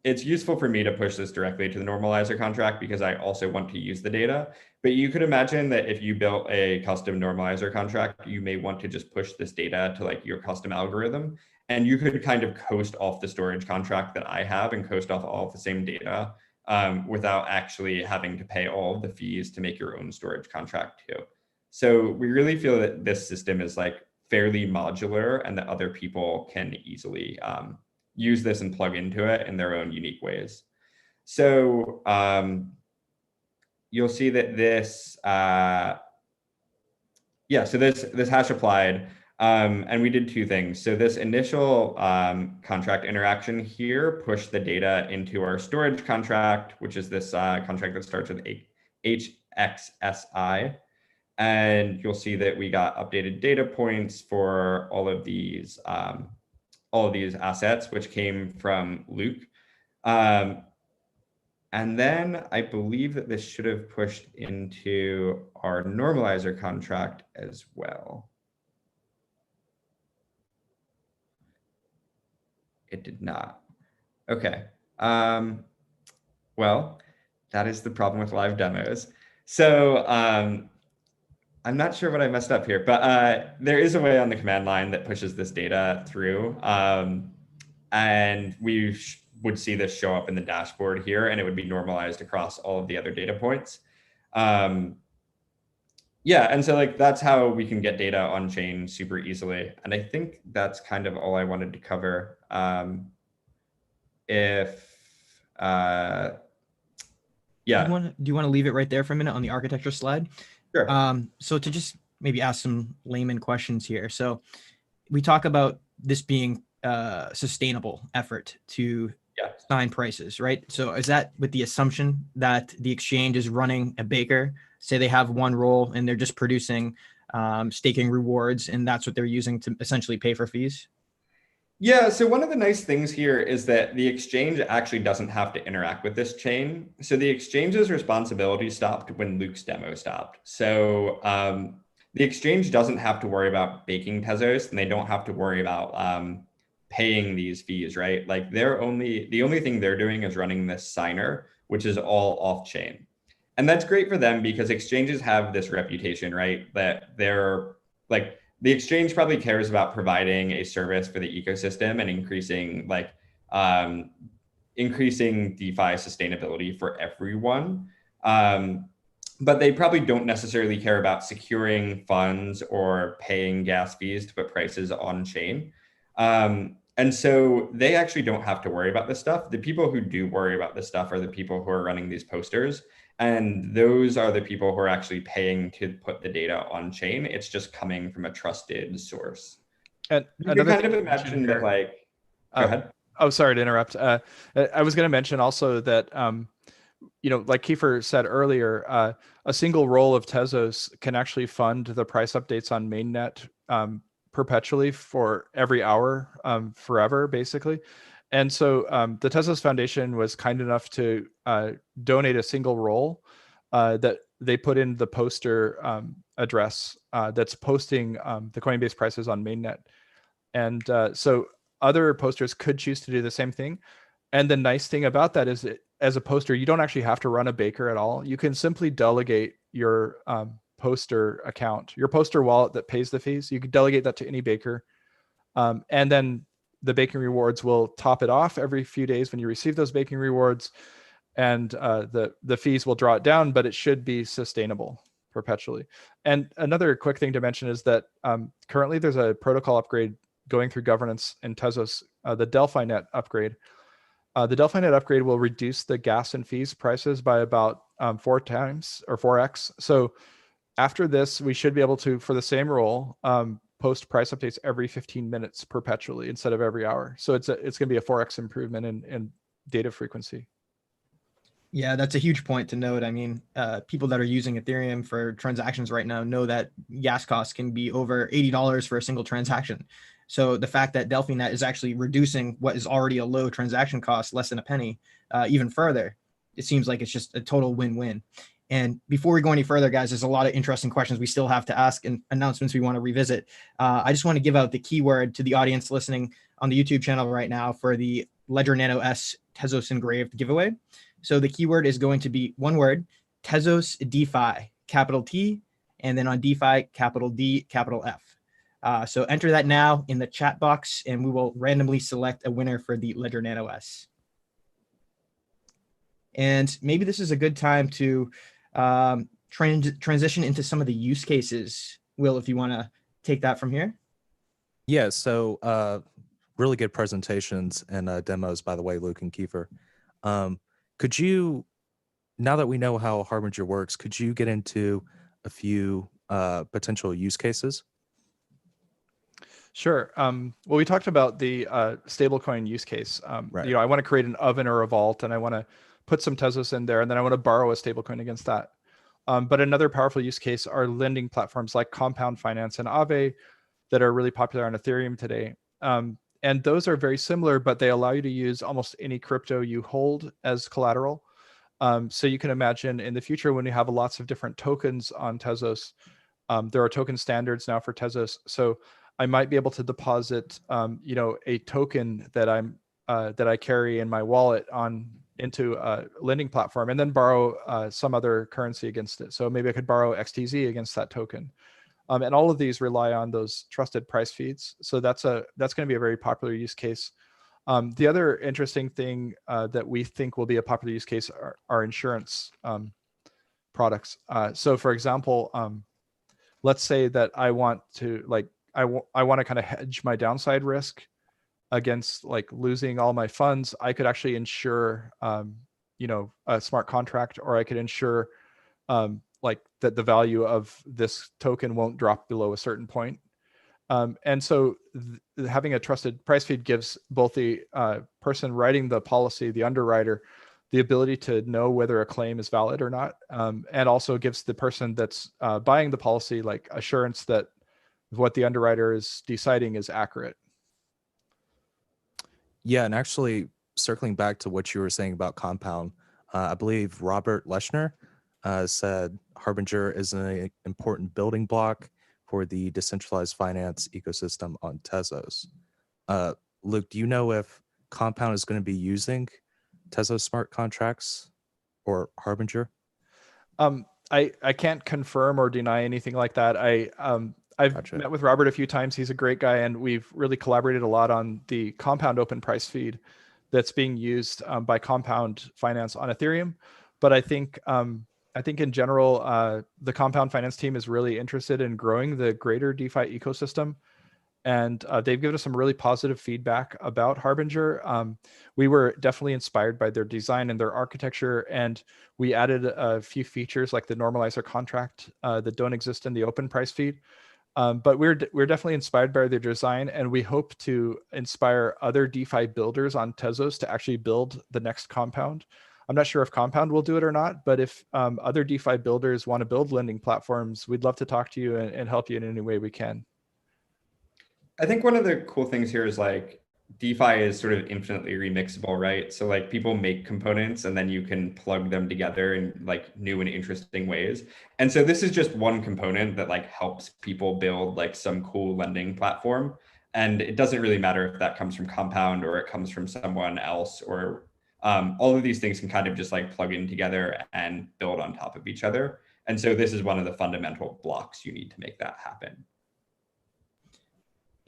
it's useful for me to push this directly to the normalizer contract because I also want to use the data. But you could imagine that if you built a custom normalizer contract, you may want to just push this data to like your custom algorithm. And you could kind of coast off the storage contract that I have and coast off all of the same data without actually having to pay all of the fees to make your own storage contract too. So we really feel that this system is like fairly modular and that other people can easily use this and plug into it in their own unique ways. So you'll see that this, so this hash applied, and we did two things. So this initial contract interaction here pushed the data into our storage contract, which is this contract that starts with HXSI. And you'll see that we got updated data points for all of these assets, which came from Luke. And then I believe that this should have pushed into our normalizer contract as well. It did not. Okay. Well, that is the problem with live demos. So I'm not sure what I messed up here, but there is a way on the command line that pushes this data through. And we would see this show up in the dashboard here, and it would be normalized across all of the other data points. Yeah, and so like that's how we can get data on chain super easily. And I think that's kind of all I wanted to cover. if, yeah, Do you want to leave it right there for a minute on the architecture slide? sure. So to just maybe ask some layman questions here. So we talk about this being a sustainable effort to Yeah. sign prices, right? So is that with the assumption that the exchange is running a baker, say they have one role and they're just producing staking rewards, and that's what they're using to essentially pay for fees? Yeah, so one of the nice things here is that the exchange actually doesn't have to interact with this chain. So the exchange's responsibility stopped when Luke's demo stopped. So the exchange doesn't have to worry about baking Tezos, and they don't have to worry about paying these fees, right? Like the only thing they're doing is running this signer, which is all off chain. And that's great for them because exchanges have this reputation, right? That they're like, the exchange probably cares about providing a service for the ecosystem and increasing DeFi sustainability for everyone. But they probably don't necessarily care about securing funds or paying gas fees to put prices on chain. And so they actually don't have to worry about this stuff. The people who do worry about this stuff are the people who are running these posters. And those are the people who are actually paying to put the data on chain. It's just coming from a trusted source. And You can another kind thing of to mention imagine that, here, like, go ahead. oh, sorry to interrupt. I was going to mention also that, like Keefer said earlier, a single roll of Tezos can actually fund the price updates on mainnet perpetually for every hour, forever, basically. And so the Tezos Foundation was kind enough to donate a single roll that they put in the poster address that's posting the Coinbase prices on mainnet. And so other posters could choose to do the same thing. And the nice thing about that is that as a poster, you don't actually have to run a baker at all. You can simply delegate your poster account, your poster wallet that pays the fees. You can delegate that to any baker. And then the baking rewards will top it off every few days when you receive those baking rewards. And the fees will draw it down, but it should be sustainable perpetually. And another quick thing to mention is that currently there's a protocol upgrade going through governance in Tezos, the DelphiNet upgrade. The DelphiNet upgrade will reduce the gas and fees prices by about 4x. So after this, we should be able to, for the same role, post price updates every 15 minutes perpetually instead of every hour. So it's going to be a 4x improvement in data frequency. Yeah, that's a huge point to note. I mean, people that are using Ethereum for transactions right now know that gas costs can be over $80 for a single transaction. So the fact that DelphiNet is actually reducing what is already a low transaction cost, less than a penny, even further, it seems like it's just a total win-win. And before we go any further, guys, there's a lot of interesting questions we still have to ask and announcements we want to revisit. I just want to give out the keyword to the audience listening on the YouTube channel right now for the Ledger Nano S Tezos engraved giveaway. So the keyword is going to be one word, Tezos DeFi, capital T, and then on DeFi, capital D, capital F. So enter that now in the chat box, and we will randomly select a winner for the Ledger Nano S. And maybe this is a good time to transition into some of the use cases. Will, if you want to take that from here. Yeah, so really good presentations and demos, by the way, Luke and Keefer. Could you, now that we know how Harbinger works, could you get into a few potential use cases? Sure. Well, we talked about the stablecoin use case. Right. I want to create an oven or a vault, and I want to put some Tezos in there, and then I want to borrow a stablecoin against that. But another powerful use case are lending platforms like Compound Finance and Aave that are really popular on Ethereum today. And those are very similar, but they allow you to use almost any crypto you hold as collateral. So you can imagine in the future when you have lots of different tokens on Tezos, there are token standards now for Tezos. So I might be able to deposit, a token that I carry in my wallet into a lending platform, and then borrow some other currency against it. So maybe I could borrow XTZ against that token. And all of these rely on those trusted price feeds. So that's going to be a very popular use case. The other interesting thing that we think will be a popular use case are insurance products. So for example, let's say that I want to I want to kind of hedge my downside risk against like losing all my funds, I could actually insure, a smart contract, or I could insure like that the value of this token won't drop below a certain point. And so having a trusted price feed gives both the person writing the policy, the underwriter, the ability to know whether a claim is valid or not, and also gives the person that's buying the policy like assurance that what the underwriter is deciding is accurate. Yeah, and actually circling back to what you were saying about Compound, I believe Robert Leshner said Harbinger is an important building block for the decentralized finance ecosystem on Tezos. Luke, do you know if Compound is going to be using Tezos smart contracts or Harbinger? I can't confirm or deny anything like that. I've Gotcha. met with Robert a few times. He's a great guy, and we've really collaborated a lot on the Compound open price feed that's being used by Compound Finance on Ethereum. But I think in general, the Compound Finance team is really interested in growing the greater DeFi ecosystem. And they've given us some really positive feedback about Harbinger. We were definitely inspired by their design and their architecture, and we added a few features like the normalizer contract that don't exist in the open price feed. But we're definitely inspired by their design, and we hope to inspire other DeFi builders on Tezos to actually build the next Compound. I'm not sure if Compound will do it or not, but if other DeFi builders want to build lending platforms, we'd love to talk to you and help you in any way we can. I think one of the cool things here is like DeFi is sort of infinitely remixable, right? So like people make components and then you can plug them together in like new and interesting ways. And so this is just one component that like helps people build like some cool lending platform. And it doesn't really matter if that comes from Compound or it comes from someone else, or all of these things can kind of just like plug in together and build on top of each other. And so this is one of the fundamental blocks you need to make that happen.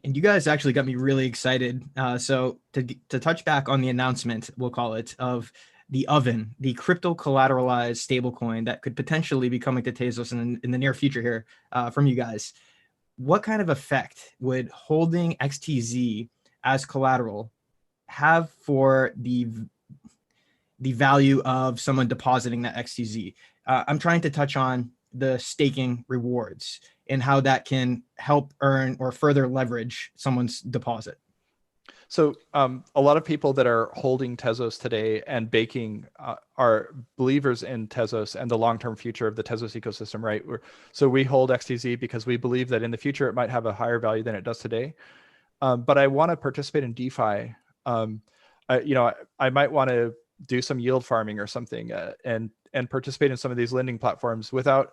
And you guys actually got me really excited. So to touch back on the announcement, we'll call it, of the Oven, the crypto collateralized stablecoin that could potentially be coming to Tezos in the near future here from you guys. What kind of effect would holding XTZ as collateral have for the value of someone depositing that XTZ? I'm trying to touch on the staking rewards and how that can help earn or further leverage someone's deposit. So a lot of people that are holding Tezos today and baking are believers in Tezos and the long-term future of the Tezos ecosystem, right? So we hold XTZ because we believe that in the future it might have a higher value than it does today. But I want to participate in DeFi. I might want to do some yield farming or something and participate in some of these lending platforms without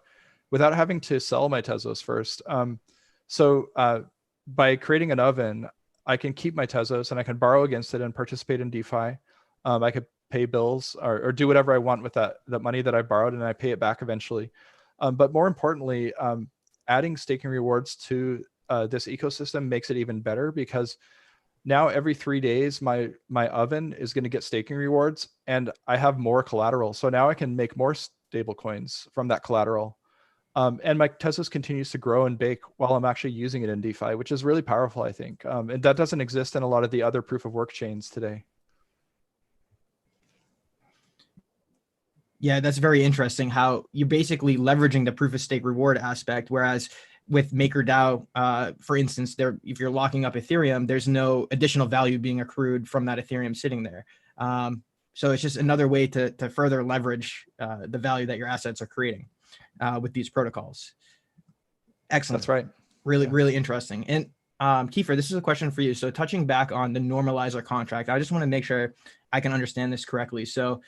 having to sell my Tezos first. So by creating an Oven, I can keep my Tezos and I can borrow against it and participate in DeFi. I could pay bills or do whatever I want with that money that I borrowed, and I pay it back eventually. But more importantly, adding staking rewards to this ecosystem makes it even better, because now every 3 days, my Oven is going to get staking rewards, and I have more collateral. So now I can make more stable coins from that collateral. And my Tezos continues to grow and bake while I'm actually using it in DeFi, which is really powerful, I think. And that doesn't exist in a lot of the other proof of work chains today. Yeah, that's very interesting how you're basically leveraging the proof of stake reward aspect, whereas with MakerDAO, for instance, if you're locking up Ethereum, there's no additional value being accrued from that Ethereum sitting there. So it's just another way to further leverage the value that your assets are creating with these protocols. Excellent. That's right. Really interesting. And Keefer, this is a question for you. So touching back on the normalizer contract, I just want to make sure I can understand this correctly. So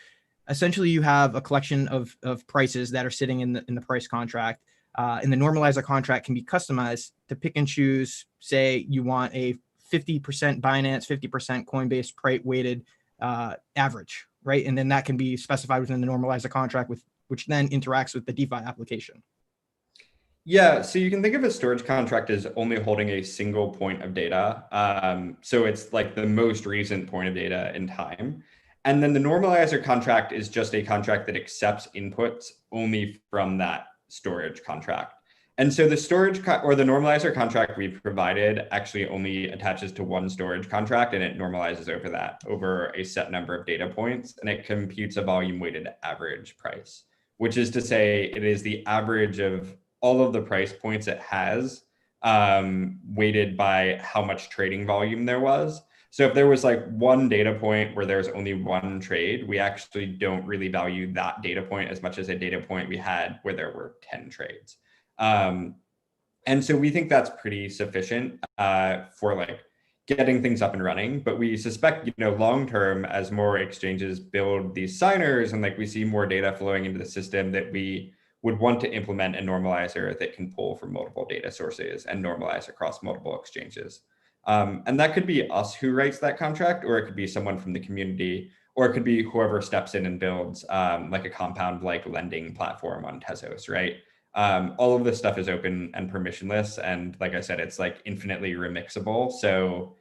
essentially you have a collection of prices that are sitting in the price contract. And the normalizer contract can be customized to pick and choose. Say you want a 50% Binance, 50% Coinbase price weighted average, right? And then that can be specified within the normalizer contract, which then interacts with the DeFi application. Yeah, so you can think of a storage contract as only holding a single point of data. So it's like the most recent point of data in time. And then the normalizer contract is just a contract that accepts inputs only from that storage contract. And so the storage or the normalizer contract we've provided actually only attaches to one storage contract, and it normalizes over a set number of data points, and it computes a volume weighted average price, which is to say it is the average of all of the price points it has, weighted by how much trading volume there was. So if there was like one data point where there's only one trade, we actually don't really value that data point as much as a data point we had where there were 10 trades. And so we think that's pretty sufficient for like getting things up and running. But we suspect, long term, as more exchanges build these signers and like we see more data flowing into the system, that we would want to implement a normalizer that can pull from multiple data sources and normalize across multiple exchanges. And that could be us who writes that contract, or it could be someone from the community, or it could be whoever steps in and builds like a compound like lending platform on Tezos, right? All of this stuff is open and permissionless. And like I said, it's like infinitely remixable. So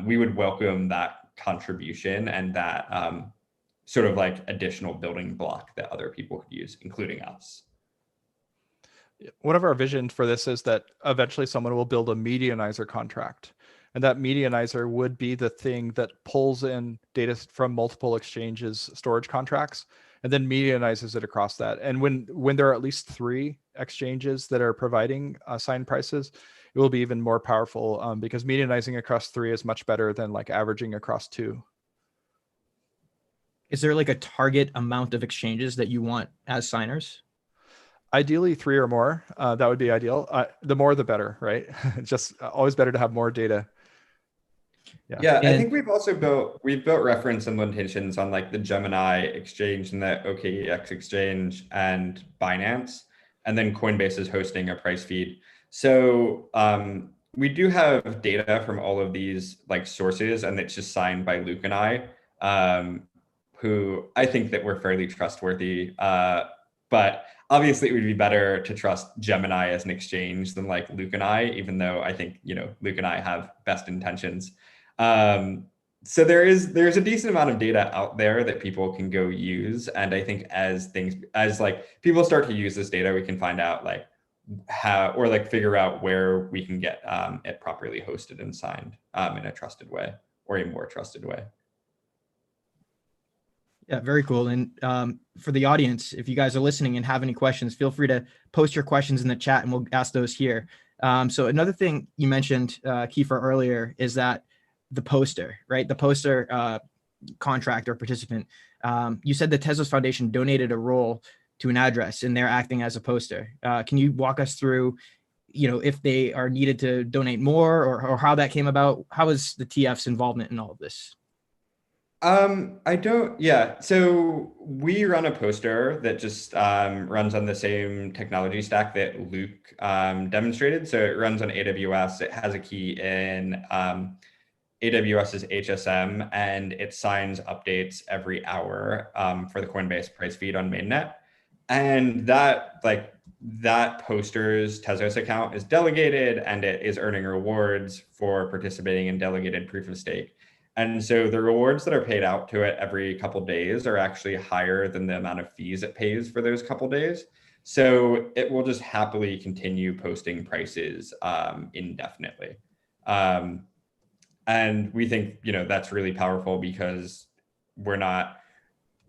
we would welcome that contribution and that sort of like additional building block that other people could use, including us. One of our visions for this is that eventually someone will build a medianizer contract. And that medianizer would be the thing that pulls in data from multiple exchanges storage contracts and then medianizes it across that. And when there are at least 3 exchanges that are providing assigned prices, it will be even more powerful because medianizing across 3 is much better than like averaging across 2. Is there like a target amount of exchanges that you want as signers? Ideally 3 or more. That would be ideal. The more, the better, right? It's just always better to have more data. Yeah, I think we've built reference implementations on like the Gemini exchange and the OKEX exchange and Binance, and then Coinbase is hosting a price feed. So we do have data from all of these like sources, and it's just signed by Luke and I, who I think that we're fairly trustworthy. But obviously it would be better to trust Gemini as an exchange than like Luke and I, even though I think, Luke and I have best intentions. So there's a decent amount of data out there that people can go use. And I think as like people start to use this data, we can find out like how, or like figure out where we can get it properly hosted and signed in a trusted way, or a more trusted way. Yeah, very cool. And for the audience, if you guys are listening and have any questions, feel free to post your questions in the chat and we'll ask those here. So another thing you mentioned, Keefer, earlier is that the poster, right? The poster contract or participant. You said the Tezos Foundation donated a role to an address and they're acting as a poster. Can you walk us through, if they are needed to donate more or how that came about? How is the TF's involvement in all of this? So we run a poster that just runs on the same technology stack that Luke demonstrated. So it runs on AWS. It has a key in AWS's HSM, and it signs updates every hour for the Coinbase price feed on mainnet. And that poster's Tezos account is delegated, and it is earning rewards for participating in delegated proof of stake. And so the rewards that are paid out to it every couple days are actually higher than the amount of fees it pays for those couple days. So it will just happily continue posting prices indefinitely. And we think, that's really powerful because we're not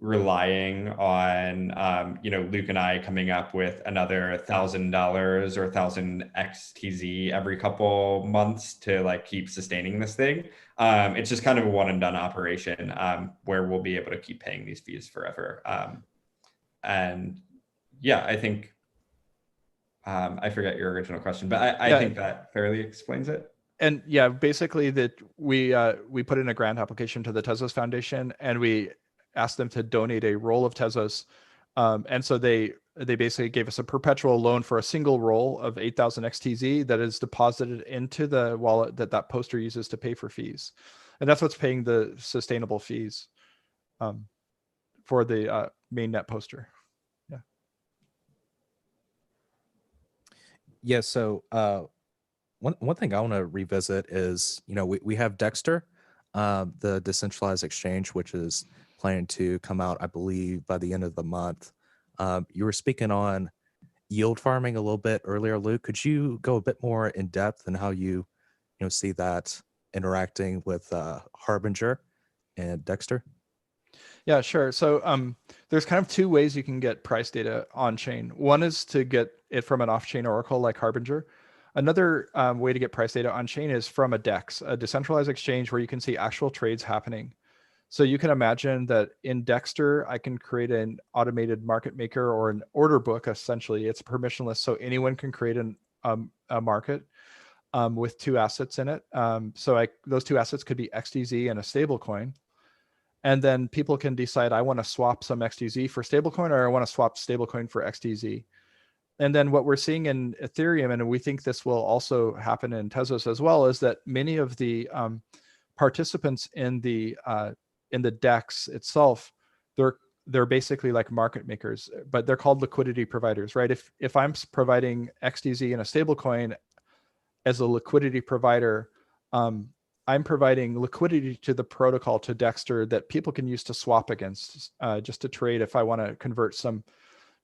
relying on, Luke and I coming up with another $1,000 or 1,000 XTZ every couple months to like keep sustaining this thing. It's just kind of a one and done operation where we'll be able to keep paying these fees forever. And yeah, I think, I forget your original question, but I think that fairly explains it. And yeah, basically that we put in a grant application to the Tezos Foundation and we asked them to donate a roll of Tezos. And so they basically gave us a perpetual loan for a single roll of 8,000 XTZ that is deposited into the wallet that poster uses to pay for fees. And that's what's paying the sustainable fees for the mainnet poster. Yeah. Yeah. So one thing I want to revisit is, we have Dexter, the decentralized exchange, which is planning to come out, I believe, by the end of the month. You were speaking on yield farming a little bit earlier, Luke. Could you go a bit more in depth in how you see that interacting with Harbinger and Dexter? Yeah, sure. So there's kind of two ways you can get price data on chain. One is to get it from an off-chain oracle like Harbinger. Another way to get price data on chain is from a DEX, a decentralized exchange where you can see actual trades happening. So you can imagine that in Dexter, I can create an automated market maker or an order book. Essentially, it's permissionless, so anyone can create a market with two assets in it. Those two assets could be XDZ and a stable coin. And then people can decide, I want to swap some XDZ for stablecoin, or I want to swap stablecoin for XDZ. And then what we're seeing in Ethereum, and we think this will also happen in Tezos as well, is that many of the participants in the DEX itself, they're basically like market makers, but they're called liquidity providers, right? If I'm providing XDZ in a stablecoin as a liquidity provider, I'm providing liquidity to the protocol, to Dexter, that people can use to swap against, just to trade if I want to convert some.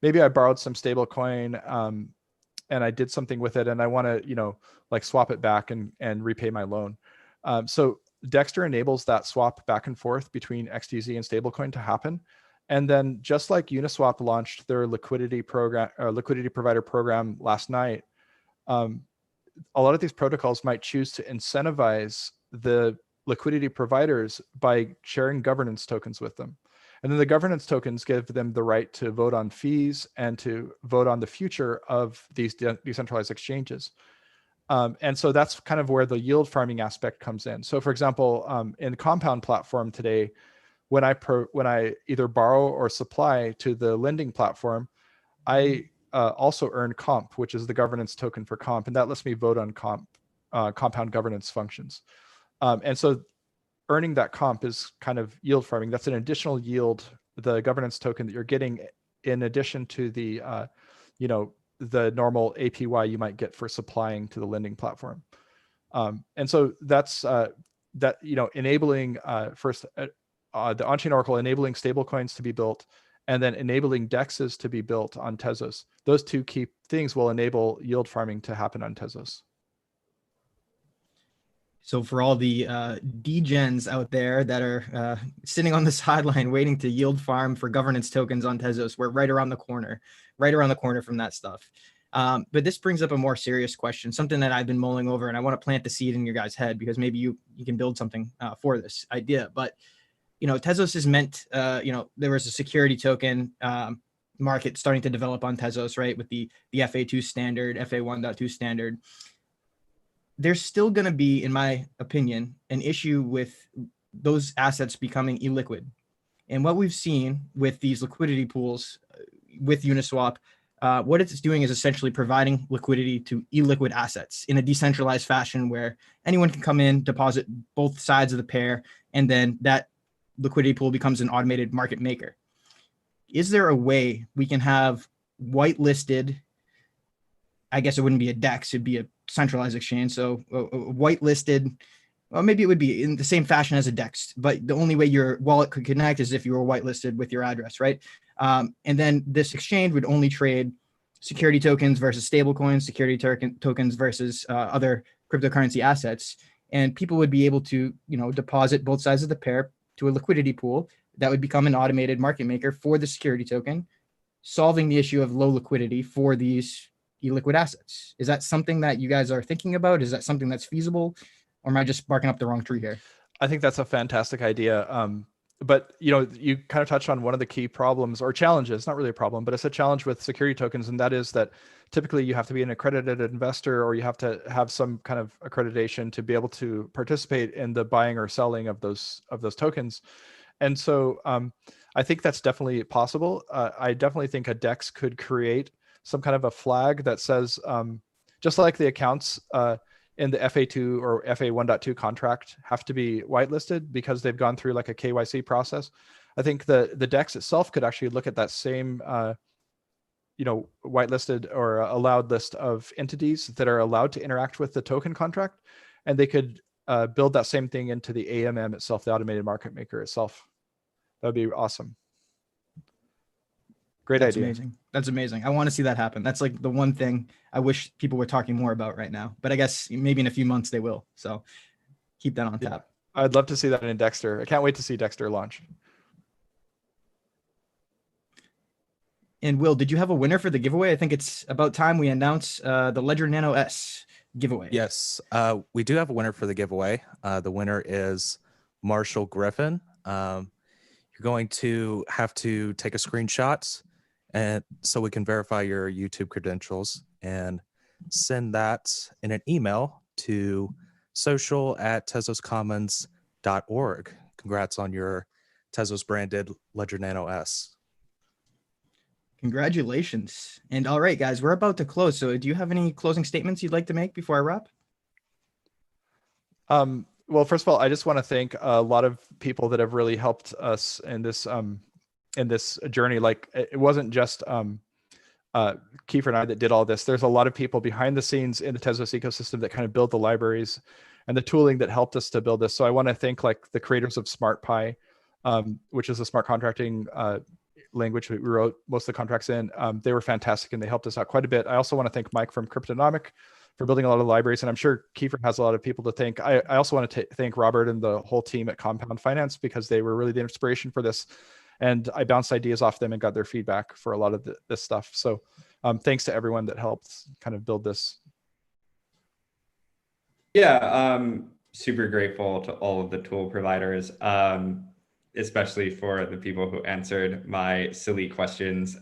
Maybe I borrowed some stable coin and I did something with it and I want to, like swap it back and repay my loan. So Dexter enables that swap back and forth between XDZ and stablecoin to happen. And then just like Uniswap launched their liquidity provider program last night, a lot of these protocols might choose to incentivize the liquidity providers by sharing governance tokens with them. And then the governance tokens give them the right to vote on fees and to vote on the future of these decentralized exchanges. And so that's kind of where the yield farming aspect comes in. So for example, in the Compound platform today, when I either borrow or supply to the lending platform, I also earn comp, which is the governance token for comp, and that lets me vote on compound governance functions. And so earning that comp is kind of yield farming. That's an additional yield, the governance token that you're getting in addition to the, the normal APY you might get for supplying to the lending platform. And so that's enabling first the on-chain oracle, enabling stablecoins to be built, and then enabling DEXs to be built on Tezos. Those two key things will enable yield farming to happen on Tezos. So for all the degens out there that are sitting on the sideline waiting to yield farm for governance tokens on Tezos, we're right around the corner from that stuff. But this brings up a more serious question, something that I've been mulling over, and I want to plant the seed in your guys' head because maybe you can build something for this idea. But Tezos is meant, there was a security token market starting to develop on Tezos, right? With the FA2 standard, FA 1.2 standard. There's still going to be, in my opinion, an issue with those assets becoming illiquid. And what we've seen with these liquidity pools with Uniswap, what it's doing is essentially providing liquidity to illiquid assets in a decentralized fashion where anyone can come in, deposit both sides of the pair, and then that liquidity pool becomes an automated market maker. Is there a way we can have whitelisted, I guess it wouldn't be a DEX, it'd be a centralized exchange. So a whitelisted, well, maybe it would be in the same fashion as a DEX, but the only way your wallet could connect is if you were whitelisted with your address, right? And then this exchange would only trade security tokens versus stablecoins, security tokens versus other cryptocurrency assets. And people would be able to, deposit both sides of the pair to a liquidity pool that would become an automated market maker for the security token, solving the issue of low liquidity for these illiquid assets. Is that something that you guys are thinking about? Is that something that's feasible? Or am I just barking up the wrong tree here? I think that's a fantastic idea. But you kind of touched on one of the key problems or challenges, not really a problem, but it's a challenge with security tokens. And that is that typically you have to be an accredited investor or you have to have some kind of accreditation to be able to participate in the buying or selling of those tokens. And so I think that's definitely possible. I definitely think a DEX could create some kind of a flag that says, just like the accounts in the FA2 or FA 1.2 contract have to be whitelisted because they've gone through like a KYC process. I think the DEX itself could actually look at that same, whitelisted or allowed list of entities that are allowed to interact with the token contract, and they could build that same thing into the AMM itself, the automated market maker itself. That would be awesome. Great That's idea. amazing. That's amazing. I want to see that happen. That's like the one thing I wish people were talking more about right now, but I guess maybe in a few months they will. So keep that on tap. I'd love to see that in Dexter. I can't wait to see Dexter launch. And Will, did you have a winner for the giveaway? I think it's about time we announce the Ledger Nano S giveaway. Yes, we do have a winner for the giveaway. The winner is Marshall Griffin. You're going to have to take a screenshot and so we can verify your YouTube credentials and send that in an email to social@tezoscommons.org. Congrats on your Tezos branded Ledger Nano S. Congratulations. And all right, guys, we're about to close. So do you have any closing statements you'd like to make before I wrap? Well, first of all, I just want to thank a lot of people that have really helped us in this journey. Like it wasn't just Keefer and I that did all this. There's a lot of people behind the scenes in the Tezos ecosystem that kind of build the libraries and the tooling that helped us to build this. So I want to thank like the creators of SmartPy, which is a smart contracting language we wrote most of the contracts in. They were fantastic and they helped us out quite a bit. I also want to thank Mike from Cryptonomic for building a lot of libraries. And I'm sure Keefer has a lot of people to thank. I also want to thank Robert and the whole team at Compound Finance because they were really the inspiration for this. And I bounced ideas off them and got their feedback for a lot of this stuff. So thanks to everyone that helped kind of build this. Yeah, super grateful to all of the tool providers, especially for the people who answered my silly questions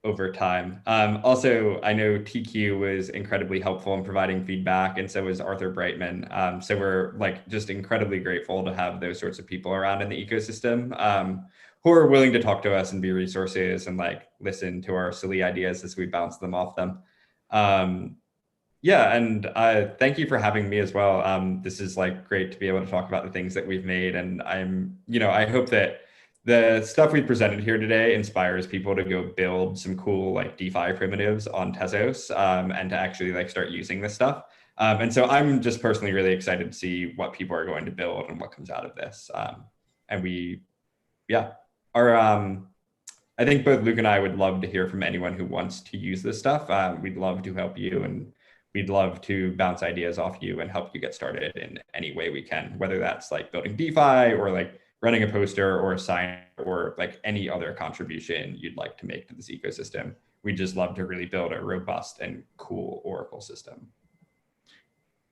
over time. Also, I know TQ was incredibly helpful in providing feedback, and so was Arthur Brightman. So we're like just incredibly grateful to have those sorts of people around in the ecosystem who are willing to talk to us and be resources and like listen to our silly ideas as we bounce them off them. Yeah, and thank you for having me as well. This is like great to be able to talk about the things that we've made, and I hope that the stuff we presented here today inspires people to go build some cool like DeFi primitives on Tezos and to actually like start using this stuff. And so I'm just personally really excited to see what people are going to build and what comes out of this. And I think both Luke and I would love to hear from anyone who wants to use this stuff. We'd love to help you, and we'd love to bounce ideas off you and help you get started in any way we can, whether that's like building DeFi or like running a poster or a sign or like any other contribution you'd like to make to this ecosystem. We'd just love to really build a robust and cool Oracle system.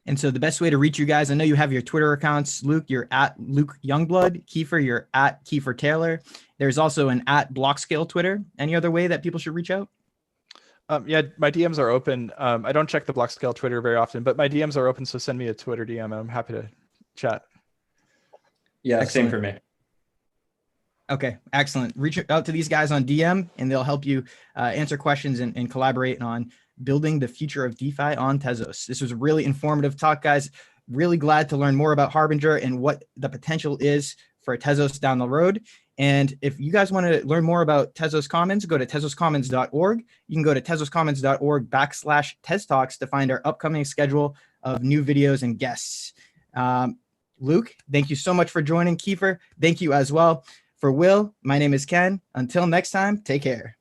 And so the best way to reach you guys, I know you have your Twitter accounts. Luke, you're at Luke Youngblood. Keefer, you're at Keefer Taylor. There's also an at Blockscale Twitter. Any other way that people should reach out? Yeah, my DMs are open. I don't check the Blockscale Twitter very often, but my DMs are open. So send me a Twitter DM and I'm happy to chat. Yeah, Excellent. Same for me. Okay, excellent. Reach out to these guys on DM and they'll help you answer questions and collaborate on building the future of DeFi on Tezos. This was a really informative talk, guys. Really glad to learn more about Harbinger and what the potential is for Tezos down the road. And if you guys want to learn more about Tezos Commons, go to tezoscommons.org. You can go to tezoscommons.org/TezTalks to find our upcoming schedule of new videos and guests. Luke, thank you so much for joining. Keefer, thank you as well. For Will, my name is Ken. Until next time, take care.